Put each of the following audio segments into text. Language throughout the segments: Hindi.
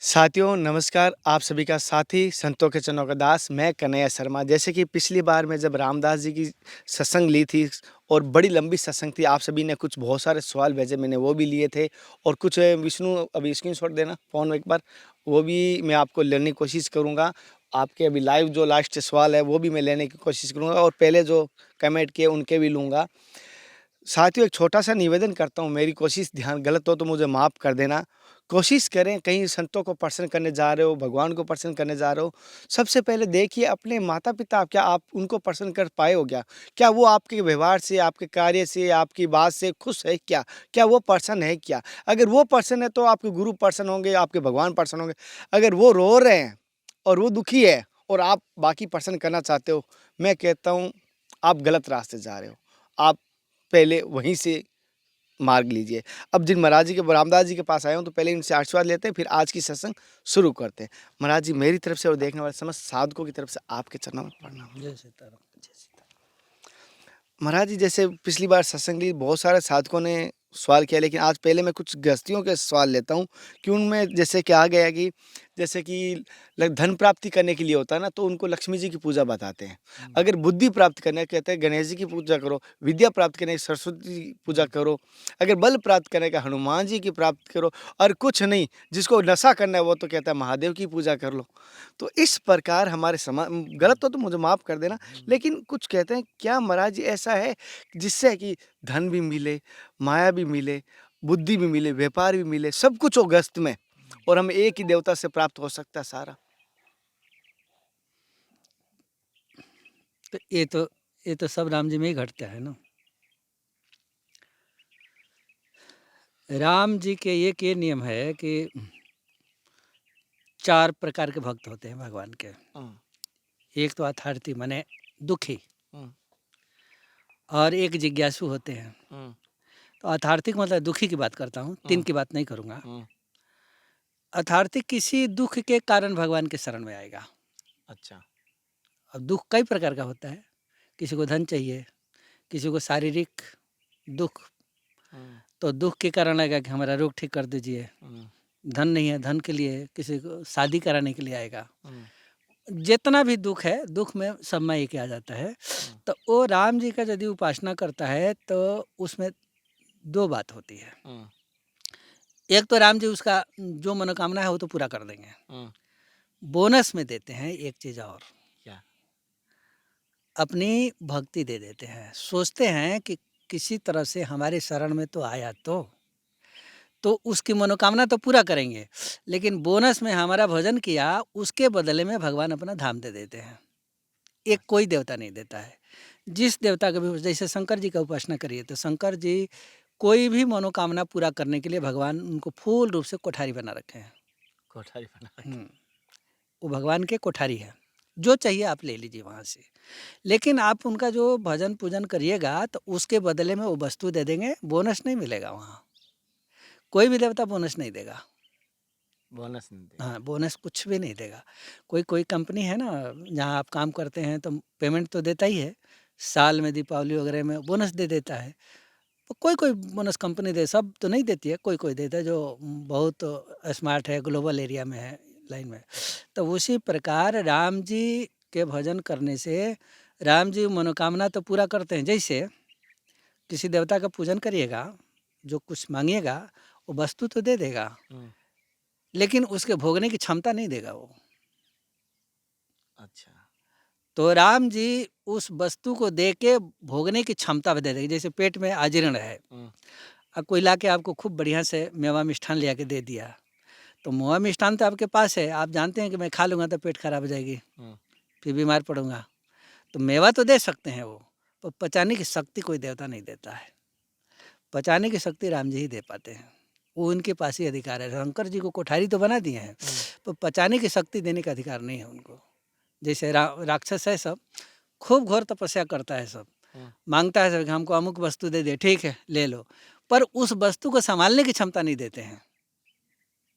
साथियों नमस्कार, आप सभी का साथी संतों के चरणों का दास मैं कन्हैया शर्मा। जैसे कि पिछली बार मैं जब रामदास जी की सत्संग ली थी और बड़ी लंबी सत्संग थी, आप सभी ने कुछ बहुत सारे सवाल भेजे, मैंने वो भी लिए थे और कुछ विष्णु अभी स्क्रीनशॉट देना फ़ोन में एक बार, वो भी मैं आपको लेने की कोशिश करूँगा। आपके अभी लाइव जो लास्ट सवाल है वो भी मैं लेने की कोशिश करूँगा और पहले जो कमेंट किए उनके भी लूँगा। साथियों एक छोटा-सा निवेदन करता हूँ, मेरी कोशिश ध्यान गलत हो तो मुझे माफ़ कर देना। कोशिश करें कहीं संतों को प्रसन्न करने जा रहे हो, भगवान को प्रसन्न करने जा रहे हो, सबसे पहले देखिए अपने माता-पिता क्या आप उनको प्रसन्न कर पाए हो क्या? क्या वो आपके व्यवहार से, आपके कार्य से, आपकी बात से खुश है क्या? क्या वो प्रसन्न है क्या? अगर वो प्रसन्न है तो आपके गुरु प्रसन्न होंगे, आपके भगवान प्रसन्न होंगे। अगर वो रो रहे हैं और वो दुखी है और आप बाकी प्रसन्न करना चाहते हो, मैं कहता हूँ आप गलत रास्ते जा रहे हो। आप पहले वहीं से मार्ग लीजिए। अब जिन महाराज जी के रामदास जी के पास आया हूँ तो पहले इनसे आशीर्वाद लेते हैं, फिर आज की सत्संग शुरू करते हैं। महाराज जी मेरी तरफ से और देखने वाले समस्त साधकों की तरफ से आपके चरणों में प्रणाम। जय सीताराम। जय सीता। महाराज जी जैसे पिछली बार सत्संग ली बहुत सारे साधकों ने सवाल किया, लेकिन आज पहले मैं कुछ गृहस्थियों के सवाल लेता हूँ कि उनमें जैसे क्या गया कि जैसे कि धन प्राप्ति करने के लिए होता है ना, तो उनको लक्ष्मी जी की पूजा बताते हैं। अगर बुद्धि प्राप्त करने कहते हैं गणेश जी की पूजा करो, विद्या प्राप्त करने की सरस्वती की पूजा करो, अगर बल प्राप्त करने का हनुमान जी की प्राप्त करो, और कुछ नहीं जिसको नशा करना है वो तो कहता है महादेव की पूजा कर लो। तो इस प्रकार हमारे समाज गलत हो तो मुझे माफ़ कर देना, लेकिन कुछ कहते हैं क्या महाराज जी ऐसा है जिससे कि धन भी मिले, माया भी मिले, बुद्धि भी मिले, व्यापार भी मिले, सब कुछ हो गस्त में और हमें एक ही देवता से प्राप्त हो सकता है सारा? तो ये तो सब राम जी में ही घटता है ना। राम जी के एक ये नियम है कि 4 प्रकार के भक्त होते हैं भगवान के। एक तो अथार्थी माने दुखी, और एक जिज्ञासु होते हैं। तो अथार्थिक मतलब दुखी की बात करता हूँ, 3 की बात नहीं करूँगा। अथार्थिक किसी दुख के कारण भगवान के शरण में आएगा। अच्छा। अब दुख कई प्रकार का होता है, किसी को धन चाहिए, किसी को शारीरिक दुख, तो दुख के कारण आएगा कि हमारा रोग ठीक कर दीजिए। धन नहीं है, धन के लिए किसी को शादी कराने के लिए आएगा। जितना भी दुख है, दुख में सब में एक आ जाता है। तो वो राम जी का यदि उपासना करता है तो उसमें 2 बात होती है। एक तो राम जी उसका जो मनोकामना है वो तो पूरा कर देंगे। बोनस में देते हैं एक चीज़ और, क्या? अपनी भक्ति दे देते हैं। सोचते हैं कि किसी तरह से हमारे शरण में तो आया तो उसकी मनोकामना तो पूरा करेंगे, लेकिन बोनस में हमारा भजन किया, उसके बदले में भगवान अपना धाम दे देते हैं। एक कोई देवता नहीं देता है। जिस देवता का भी, जैसे शंकर जी का उपासना करिए तो शंकर जी कोई भी मनोकामना पूरा करने के लिए भगवान उनको फूल रूप से कोठारी बना रखे हैं। कोठारी बना रखी। वो भगवान के कोठारी है, जो चाहिए आप ले लीजिए वहाँ से। लेकिन आप उनका जो भजन पूजन करिएगा तो उसके बदले में वो वस्तु दे देंगे, बोनस नहीं मिलेगा वहाँ। कोई भी देवता बोनस नहीं देगा। बोनस नहीं देगा। हाँ, बोनस कुछ भी नहीं देगा। कोई कोई कंपनी है ना, जहाँ आप काम करते हैं तो पेमेंट तो देता ही है, साल में दीपावली वगैरह में बोनस दे देता है। तो कोई कोई बोनस कंपनी दे, सब तो नहीं देती है, कोई कोई देता है जो बहुत स्मार्ट है, ग्लोबल एरिया में है, लाइन में। तो उसी प्रकार राम जी के भजन करने से राम जी मनोकामना तो पूरा करते हैं। जैसे किसी देवता का पूजन करिएगा, जो कुछ मांगिएगा वो वस्तु तो दे देगा, लेकिन उसके भोगने की क्षमता नहीं देगा वो। अच्छा। तो राम जी उस वस्तु को दे के भोगने की क्षमता दे देंगे। जैसे पेट में अजीर्ण है, अब कोई ला के आपको खूब बढ़िया से मेवा मिष्ठान ले आके दे दिया, तो मेवा मिष्ठान तो आपके पास है, आप जानते हैं कि मैं खा लूँगा तो पेट खराब हो जाएगी, फिर बीमार पड़ूंगा। तो मेवा तो दे सकते हैं वो, पर पचाने की शक्ति कोई देवता नहीं देता है। पचाने की शक्ति राम जी ही दे पाते हैं, वो उनके पास ही अधिकार है। शंकर जी को कोठारी तो बना दिए हैं, पर पचाने की शक्ति देने का अधिकार नहीं है उनको। जैसे राक्षस है, सब खूब घोर तपस्या करता है, सब मांगता है सब कि हमको अमुक वस्तु दे दे, ठीक है ले लो, पर उस वस्तु को संभालने की क्षमता नहीं देते हैं।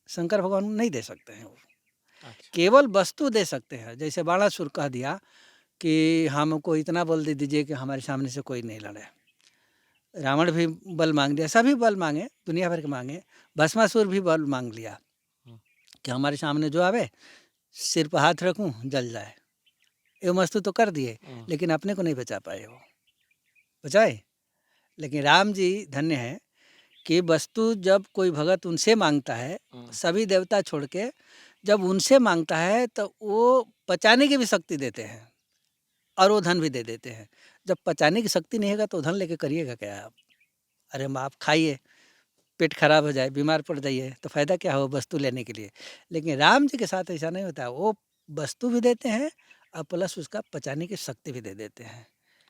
शंकर भगवान नहीं दे सकते हैं वो। अच्छा। केवल वस्तु दे सकते हैं। जैसे बाणासुर कह दिया कि हमको इतना बल दे दीजिए कि हमारे सामने से कोई नहीं लड़े। रावण भी बल मांग दिया, सभी बल मांगे, दुनिया भर के मांगे, भस्मासुर भी बल मांग लिया, कि हमारे सामने जो आवे सिर पर हाथ रखूं जल जाए। ये वस्तु तो कर दिए, लेकिन अपने को नहीं बचा पाए वो। बचाए, लेकिन राम जी धन्य है कि वस्तु जब कोई भगत उनसे मांगता है, सभी देवता छोड़ के जब उनसे मांगता है तो वो पचाने की भी शक्ति देते हैं और वो धन भी दे देते हैं। जब पचाने की शक्ति नहीं होगा तो धन लेके करिएगा क्या आप? अरे आप खाइए, पेट खराब हो जाए, बीमार पड़ जाइए तो फ़ायदा क्या हो वस्तु लेने के लिए। लेकिन राम जी के साथ ऐसा नहीं होता, वो वस्तु भी देते हैं और प्लस उसका पचाने की शक्ति भी दे देते हैं।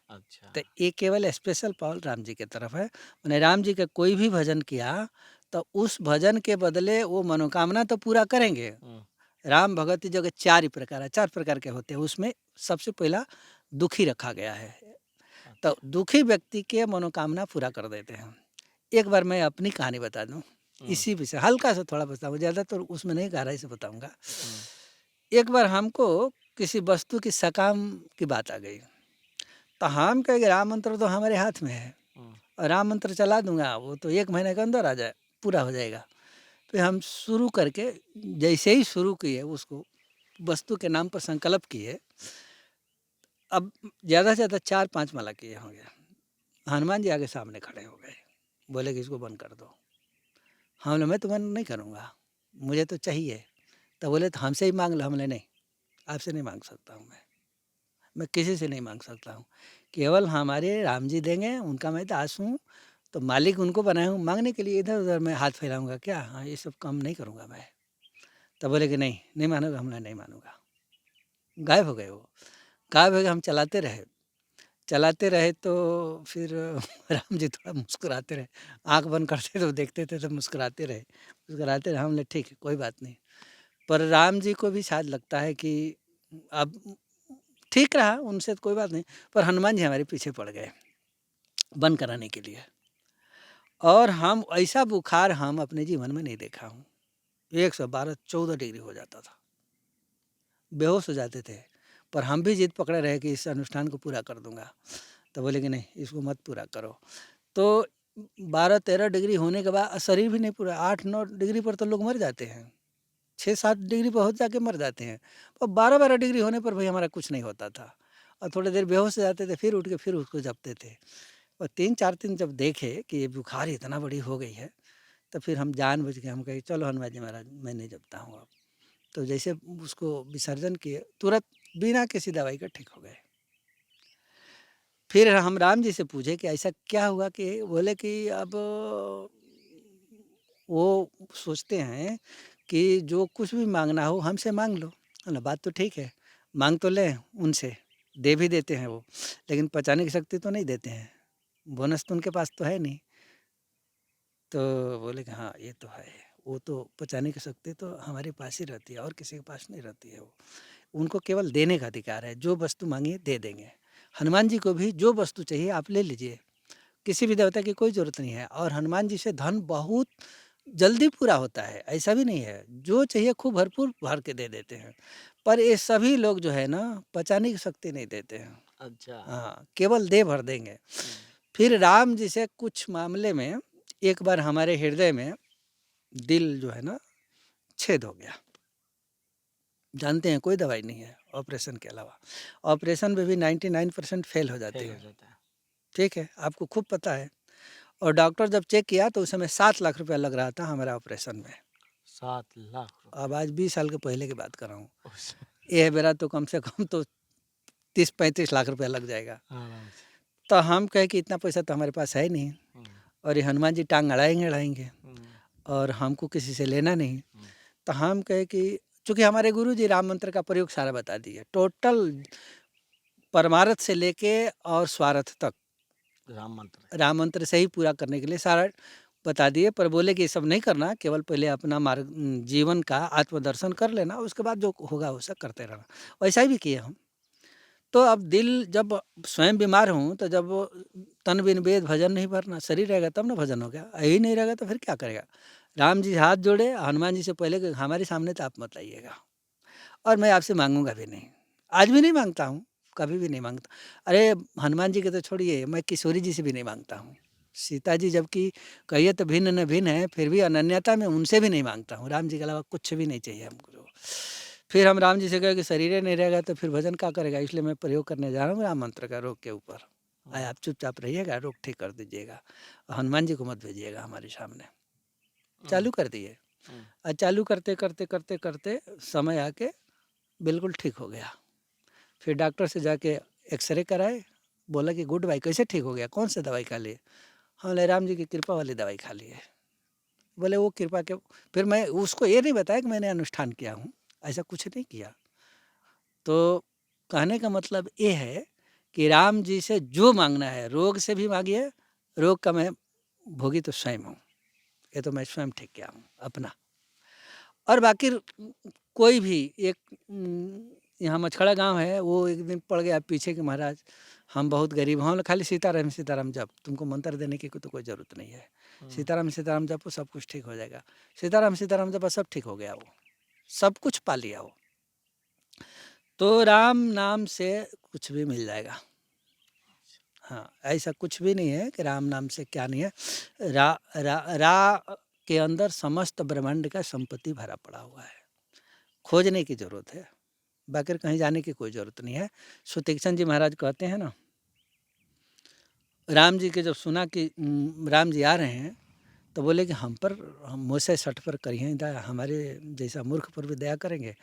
अच्छा। तो ये केवल स्पेशल पावर राम जी की तरफ है। मैंने राम जी का कोई भी भजन किया तो उस भजन के बदले वो मनोकामना तो पूरा करेंगे। राम भगत की जगह 4 ही प्रकार है, 4 प्रकार के होते हैं। उसमें सबसे पहला दुखी रखा गया है। तो दुखी व्यक्ति के मनोकामना पूरा कर देते हैं। एक बार मैं अपनी कहानी बता दूं, इसी विषय हल्का सा थोड़ा बताऊँ, ज़्यादा तो उसमें नहीं गहराई से बताऊंगा। एक बार हमको किसी वस्तु की सकाम की बात आ गई, तो हम कहेंगे राम मंत्र तो हमारे हाथ में है और राम मंत्र चला दूंगा, वो तो 1 महीने के अंदर आ जाए, पूरा हो जाएगा। फिर हम शुरू करके जैसे ही शुरू किए उसको वस्तु के नाम पर संकल्प किए। अब ज़्यादा से ज़्यादा 4-5 माला किए होंगे। हनुमान जी आगे सामने खड़े हो गए, बोले कि इसको बंद कर दो। हम बोले मैं तो बंद नहीं करूँगा, मुझे तो चाहिए। तो बोले तो हमसे ही मांग लो। हमने नहीं, आपसे नहीं मांग सकता हूँ मैं किसी से नहीं मांग सकता हूँ। केवल हमारे राम जी देंगे, उनका मैं दास हूँ, तो मालिक उनको बनाया हूँ। मांगने के लिए इधर उधर मैं हाथ फैलाऊंगा क्या? हाँ, ये सब काम नहीं करूँगा मैं। तब बोले कि नहीं, नहीं मानोगा? हमने नहीं मानूंगा। गायब हो गए वो। गायब हो गए, हम चलाते रहे तो फिर राम जी थोड़ा मुस्कुराते रहे। आँख बंद करते तो देखते थे तो मुस्कुराते रहे। हमने ठीक है, कोई बात नहीं। पर राम जी को भी शायद लगता है कि अब ठीक रहा, उनसे तो कोई बात नहीं। पर हनुमान जी हमारे पीछे पड़ गए बंद कराने के लिए। और हम ऐसा बुखार हम अपने जीवन में नहीं देखा हूँ। 112-14 डिग्री हो जाता था, बेहोश हो जाते थे। पर हम भी जिद पकड़े रहे कि इस अनुष्ठान को पूरा कर दूंगा। तो बोले कि नहीं, इसको मत पूरा करो। तो 12-13 डिग्री होने के बाद शरीर भी नहीं पूरा, 8-9 डिग्री पर तो लोग मर जाते हैं, 6-7 डिग्री पर हो जाके मर जाते हैं। और 12-12 डिग्री होने पर भाई हमारा कुछ नहीं होता था। और थोड़ी देर बेहोश हो जाते थे, फिर उठ के फिर उसको जपते थे। और 3-4 दिन जब देखे कि ये बुखार इतना बड़ी हो गई है, तो फिर हम जानबूझ के हम कहे चलो हनुमान जी महाराज मैं नहीं जपता हूँ अब। तो जैसे उसको विसर्जन किए, तुरंत बिना किसी दवाई का ठीक हो गए। फिर हम राम जी से पूछे कि ऐसा क्या हुआ? कि बोले कि अब वो सोचते हैं कि जो कुछ भी मांगना हो हमसे मांग लो। बोला बात तो ठीक है, मांग तो लें उनसे, दे भी देते हैं वो, लेकिन पचाने की शक्ति तो नहीं देते हैं। बोनस तो उनके पास तो है नहीं। तो बोले कि हाँ ये तो है, वो तो पचाने की शक्ति तो हमारे पास ही रहती है और किसी के पास नहीं रहती है। वो उनको केवल देने का अधिकार है, जो वस्तु मांगिए दे देंगे। हनुमान जी को भी जो वस्तु चाहिए आप ले लीजिए, किसी भी देवता की कोई ज़रूरत नहीं है। और हनुमान जी से धन बहुत जल्दी पूरा होता है, ऐसा भी नहीं है, जो चाहिए खूब भरपूर भर के दे देते हैं। पर ये सभी लोग जो है ना पचाने की शक्ति नहीं देते हैं। अच्छा। हाँ, केवल दे भर देंगे। फिर राम जी से कुछ मामले में एक बार हमारे हृदय में दिल जो है ना छेद हो गया। जानते हैं कोई दवाई नहीं है ऑपरेशन के अलावा। ऑपरेशन में भी 99% फेल हो जाती है। ठीक है, आपको खूब पता है। और डॉक्टर जब चेक किया तो उस समय 7 लाख रुपया लग रहा था हमारा ऑपरेशन में। 7 लाख अब आज 20 साल के पहले की बात कर रहा हूँ। ये मेरा तो कम से कम तो 30-35 लाख रुपया लग जाएगा। तो हम कहे कि इतना पैसा तो हमारे पास है नहीं, और ये हनुमान जी टांग अड़ाएंगे और हमको किसी से लेना नहीं। तो हम कहे कि चूँकि हमारे गुरु जी राम मंत्र का प्रयोग सारा बता दिए, टोटल परमार्थ से लेके और स्वार्थ तक राम मंत्र से ही पूरा करने के लिए सारा बता दिए। पर बोले कि ये सब नहीं करना, केवल पहले अपना मार्ग जीवन का आत्मदर्शन कर लेना, उसके बाद जो होगा वो सब करते रहना। वैसा ही भी किए हम। तो अब दिल जब स्वयं बीमार हूँ तो जब तन बिन वेद भजन नहीं भरना, शरीर रहेगा तब ना भजन होगा, यही नहीं रहेगा तो फिर क्या करेगा? राम जी हाथ जोड़े हनुमान जी से पहले कि हमारे सामने तो आप मत आइएगा और मैं आपसे मांगूंगा भी नहीं, आज भी नहीं मांगता हूँ, कभी भी नहीं मांगता। अरे हनुमान जी के तो छोड़िए, मैं किशोरी जी से भी नहीं मांगता हूँ, सीता जी जबकि कहिए तो भिन्न न भिन्न है, फिर भी अनन्यता में उनसे भी नहीं मांगता हूँ, राम जी के अलावा कुछ भी नहीं चाहिए हमको। फिर हम राम जी से कहे कि शरीर ही नहीं रहेगा तो फिर भजन क्या करेगा, इसलिए मैं प्रयोग करने जा रहा हूँ राम मंत्र का रोग के ऊपर। आए आप चुपचाप रहिएगा, रोग ठीक कर दीजिएगा, हनुमान जी को मत भेजिएगा हमारे सामने। चालू कर दिए, और चालू करते करते करते करते समय आके बिल्कुल ठीक हो गया। फिर डॉक्टर से जाके एक्सरे कराए, बोला कि गुड भाई कैसे ठीक हो गया, कौन सा दवाई खा लिए? हाँ, बोले राम जी की कृपा वाली दवाई खा ली है। बोले वो कृपा के, फिर मैं उसको ये नहीं बताया कि मैंने अनुष्ठान किया हूँ, ऐसा कुछ नहीं किया। तो कहने का मतलब ये है कि राम जी से जो मांगना है, रोग से भी मांगिए, रोग का मैं भोगी तो स्वयं हूँ, ये तो मैं स्वयं ठीक किया हूँ अपना। और बाकी कोई भी एक यहाँ मछखड़ा गांव है, वो एक दिन पड़ गया पीछे कि महाराज हम बहुत गरीब हैं, खाली सीताराम सीताराम जप, तुमको मंत्र देने की तो कोई ज़रूरत नहीं है, सीताराम जपो सब कुछ ठीक हो जाएगा। सीताराम जपो सब ठीक हो गया, वो सब कुछ पा लिया वो। तो राम नाम से कुछ भी मिल जाएगा। हाँ, ऐसा कुछ भी नहीं है कि राम नाम से क्या नहीं है। रा रा रा के अंदर समस्त ब्रह्मांड का संपत्ति भरा पड़ा हुआ है, खोजने की ज़रूरत है, बाकी कहीं जाने की कोई ज़रूरत नहीं है। सुतीक्षण जी महाराज कहते हैं ना, राम जी के जब सुना कि राम जी आ रहे हैं तो बोले कि हम मुझसे सठ पर करिए दया, हमारे जैसा मूर्ख पर भी दया करेंगे।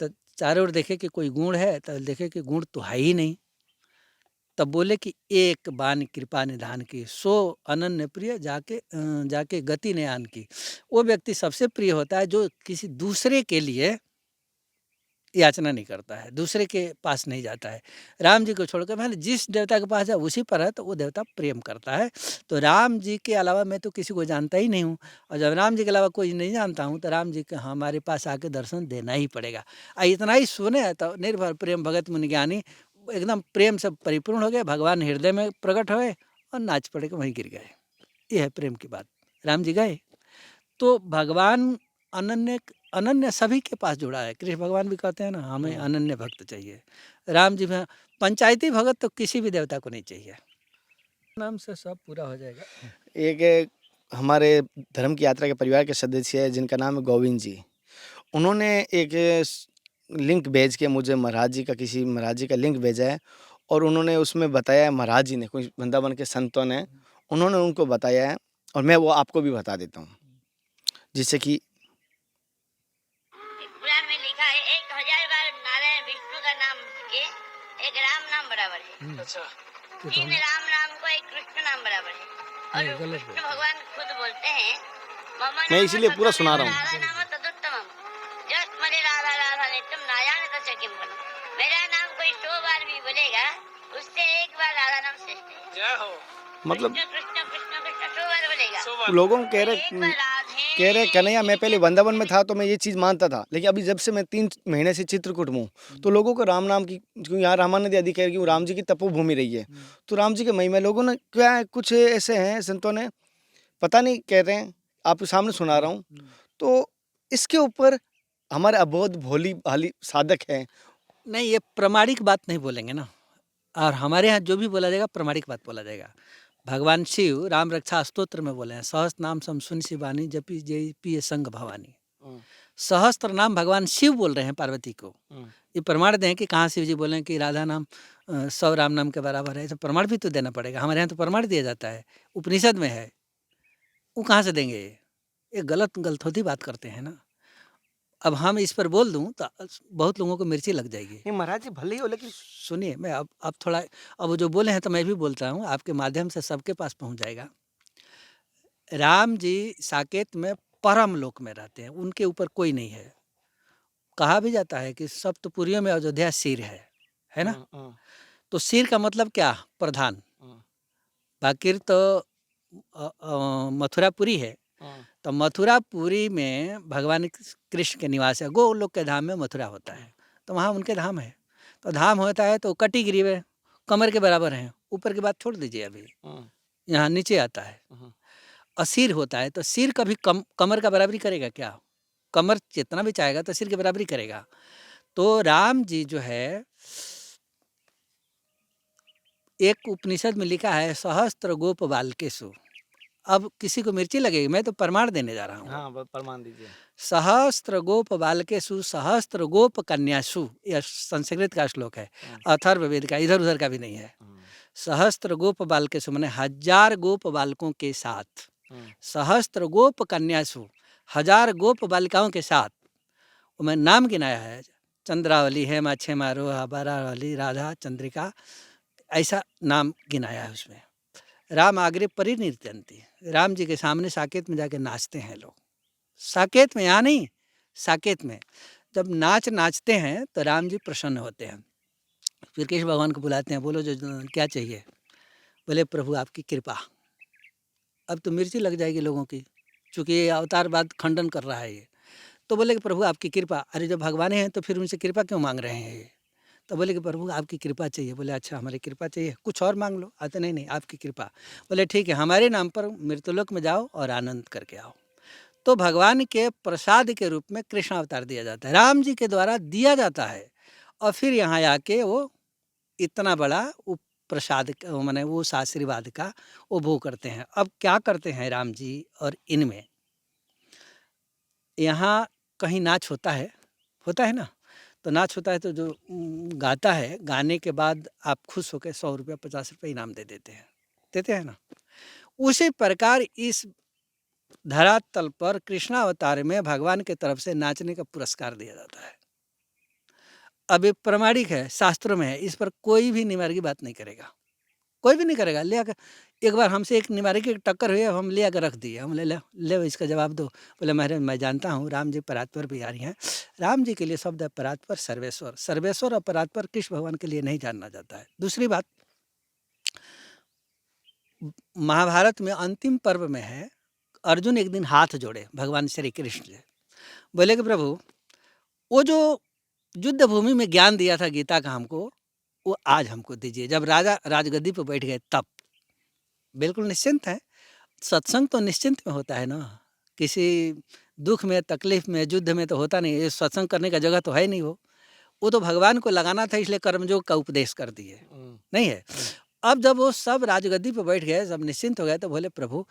तो चारों ओर देखे कि कोई गुण है, तो देखे कि गुण तो है ही नहीं। तब बोले कि एक बान कृपा निधान की, सो अनन्य प्रिय जाके गति ने आन की। वो व्यक्ति सबसे प्रिय होता है जो किसी दूसरे के लिए याचना नहीं करता है, दूसरे के पास नहीं जाता है। राम जी को छोड़कर मैंने जिस देवता के पास जाए उसी पर है, तो वो देवता प्रेम करता है। तो राम जी के अलावा मैं तो किसी को जानता ही नहीं हूँ, और जब राम जी के अलावा कोई नहीं जानता हूँ तो राम जी के हमारे पास आके दर्शन देना ही पड़ेगा। इतना ही सुने तो निर्भर प्रेम भगत मुनि ज्ञानी एकदम प्रेम से परिपूर्ण हो गए, भगवान हृदय में प्रकट हुए और नाच पड़े के वहीं गिर गए। ये है प्रेम की बात। राम जी गए तो भगवान अनन्य अनन्य सभी के पास जुड़ा है। कृष्ण भगवान भी कहते हैं ना, हमें अनन्य भक्त चाहिए। राम जी में पंचायती भगत तो किसी भी देवता को नहीं चाहिए, नाम से सब पूरा हो जाएगा। एक हमारे धर्म की यात्रा के परिवार के सदस्य है जिनका नाम है गोविंद जी। उन्होंने एक लिंक भेज के मुझे महाराज जी का, किसी महाराज जी का लिंक भेजा है, और उन्होंने उसमें बताया, महाराज जी ने, कुछ वृंदावन के संतों ने उन्होंने उनको बताया है, और मैं वो आपको भी बता देता हूँ, जिससे कि पुराण में लिखा है 1000 बार नारायण विष्णु का नाम के एक राम नाम बराबर है। अच्छा, 3 राम नाम को एक कृष्ण नाम बराबर है। और कृष्ण भगवान खुद बोलते हैं, मैं इसीलिए पूरा सुना रहा हूँ। राधा नाम तदुत्तमम जस मरे राधा राधा ने तुम नारायण तस्य किम बनो। मेरा नाम कोई 100 बार भी बोलेगा, उससे एक बार राधा नाम श्रेष्ठ है। जय हो। मतलब कृष्ण कृष्ण कृष्ण कृष्ण 100 बार बोलेगा। लोगों को कह रहे कन्हैया, मैं पहले एक वृंदावन में था तो मैं ये चीज़ मानता था, लेकिन अभी जब से मैं 3 महीने से चित्रकूट में हूँ तो लोगों को राम नाम की, क्योंकि यहाँ रामानंद आदि कह रहे, क्यों राम जी की तपोभूमि रही है, तो राम जी के महिमा लोगों ने क्या है, कुछ ऐसे हैं संतों ने, पता नहीं कह रहे हैं, आपके सामने सुना रहा हूँ। तो इसके ऊपर हमारे अबोध भोली भाली साधक हैं। नहीं, ये प्रामाणिक बात नहीं बोलेंगे ना, और हमारे यहाँ जो भी बोला जाएगा प्रामाणिक बात बोला जाएगा। भगवान शिव राम रक्षा स्तोत्र में बोले हैं, सहस्त्र नाम सम सुन शिवानी जपी जय पिय संग भवानी। सहस्त्र नाम भगवान शिव बोल रहे हैं पार्वती को। ये प्रमाण दें कि कहाँ शिव जी बोले कि राधा नाम 100 राम नाम के बराबर है, तो प्रमाण भी तो देना पड़ेगा। हमारे यहाँ तो प्रमाण दिया जाता है, उपनिषद में है, वो कहाँ से देंगे? ये गलत बात करते हैं ना। अब हम इस पर बोल दूं तो बहुत लोगों को मिर्ची लग जाएगी। नहीं महाराज जी भले ही हो, लेकिन सुनिए, मैं अब थोड़ा, अब वो जो बोले हैं तो मैं भी बोलता हूँ, आपके माध्यम से सबके पास पहुँच जाएगा। राम जी साकेत में परम लोक में रहते हैं, उनके ऊपर कोई नहीं है। कहा भी जाता है कि सप्तपुरियों में अयोध्या सिर है ना। तो सिर का मतलब क्या? प्रधान। बाकी तो मथुरापुरी है, तो मथुरापुरी में भगवान कृष्ण के निवास है, गोलोक के धाम में मथुरा होता है, तो वहाँ उनके धाम है। तो धाम होता है तो कटी ग्रीव है, कमर के बराबर है, ऊपर की बात छोड़ दीजिए, अभी यहाँ नीचे आता है। असीर होता है, तो सिर कभी कमर का बराबरी करेगा क्या? कमर जितना भी चाहेगा तो सिर की बराबरी करेगा। तो राम जी जो है एक उपनिषद में लिखा है सहस्त्र गोप बालकेषु। अब किसी को मिर्ची लगेगी, मैं तो प्रमाण देने जा रहा हूँ। हाँ, प्रमाण दीजिए। सहस्त्र गोप बालकेषु सहस्त्र गोप कन्यासु, यह संस्कृत का श्लोक है, अथर्ववेद का, इधर उधर का भी नहीं है। सहस्त्र गोप बालकेषु माने 1000 गोप बालकों के साथ, सहस्त्र गोप कन्यासु 1000 गोप बालिकाओं के साथ। मैं नाम गिनाया है, चंद्रावली, हेमा, क्षेमा, रोहा, बारावली, राधा, चंद्रिका, ऐसा नाम गिनाया है उसमें। राम आग्रे परिनिर्त्यंती, राम जी के सामने साकेत में जाके नाचते हैं लोग। साकेत में, यहाँ नहीं, साकेत में जब नाचते हैं तो राम जी प्रसन्न होते हैं। फिर कृष्ण भगवान को बुलाते हैं, बोलो जो क्या चाहिए। बोले प्रभु आपकी कृपा। अब तो मिर्ची लग जाएगी लोगों की, चूँकि ये अवतारवाद खंडन कर रहा है ये। तो बोले कि प्रभु आपकी कृपा। अरे जब भगवान हैं तो फिर उनसे कृपा क्यों मांग रहे हैं ये। तो बोले कि प्रभु आपकी कृपा चाहिए। बोले अच्छा हमारी कृपा चाहिए, कुछ और मांग लो। आते नहीं नहीं आपकी कृपा। बोले ठीक है, हमारे नाम पर मृत्युलोक में जाओ और आनंद करके आओ। तो भगवान के प्रसाद के रूप में कृष्ण अवतार दिया जाता है, राम जी के द्वारा दिया जाता है, और फिर यहाँ आके वो इतना बड़ा प्रसाद माने उस आशीर्वाद का वो भोग करते हैं। अब क्या करते हैं राम जी और इनमें, यहाँ कहीं नाच होता है ना, तो नाच होता है तो जो गाता है, गाने के बाद आप खुश होकर 100 रुपया 50 रुपये इनाम देते हैं ना। उसी प्रकार इस धरातल पर कृष्णावतार में भगवान के तरफ से नाचने का पुरस्कार दिया जाता है। अब ये प्रमाणिक है, शास्त्रों में है, इस पर कोई भी निमार्गी बात नहीं करेगा, कोई भी नहीं करेगा। ले आकर एक बार हमसे एक निमार्गी की टक्कर हुई, हम ले आकर रख दिए, हम ले इसका जवाब दो। बोले महाराज मैं जानता हूँ राम जी परात्पर बिहारी हैं, राम जी के लिए शब्द है परात्पर सर्वेश्वर, सर्वेश्वर और परात्पर कृष्ण भगवान के लिए नहीं जानना जाता है। दूसरी बात, महाभारत में अंतिम पर्व में है, अर्जुन एक दिन हाथ जोड़े भगवान श्री कृष्ण से, बोले कि प्रभु वो जो युद्ध भूमि में ज्ञान दिया था गीता का हमको, वो आज हमको दीजिए। जब राजा राजगद्दी पर बैठ गए तब बिल्कुल निश्चिंत है। सत्संग तो निश्चिंत में होता है ना, किसी दुख में तकलीफ में युद्ध में तो होता नहीं। ये सत्संग करने का जगह तो है नहीं। वो तो भगवान को लगाना था, इसलिए कर्मयोग का उपदेश कर दिए, नहीं है। अब जब वो सब राजगद्दी पर बैठ गए, सब निश्चिंत हो गए, तो बोले प्रभु,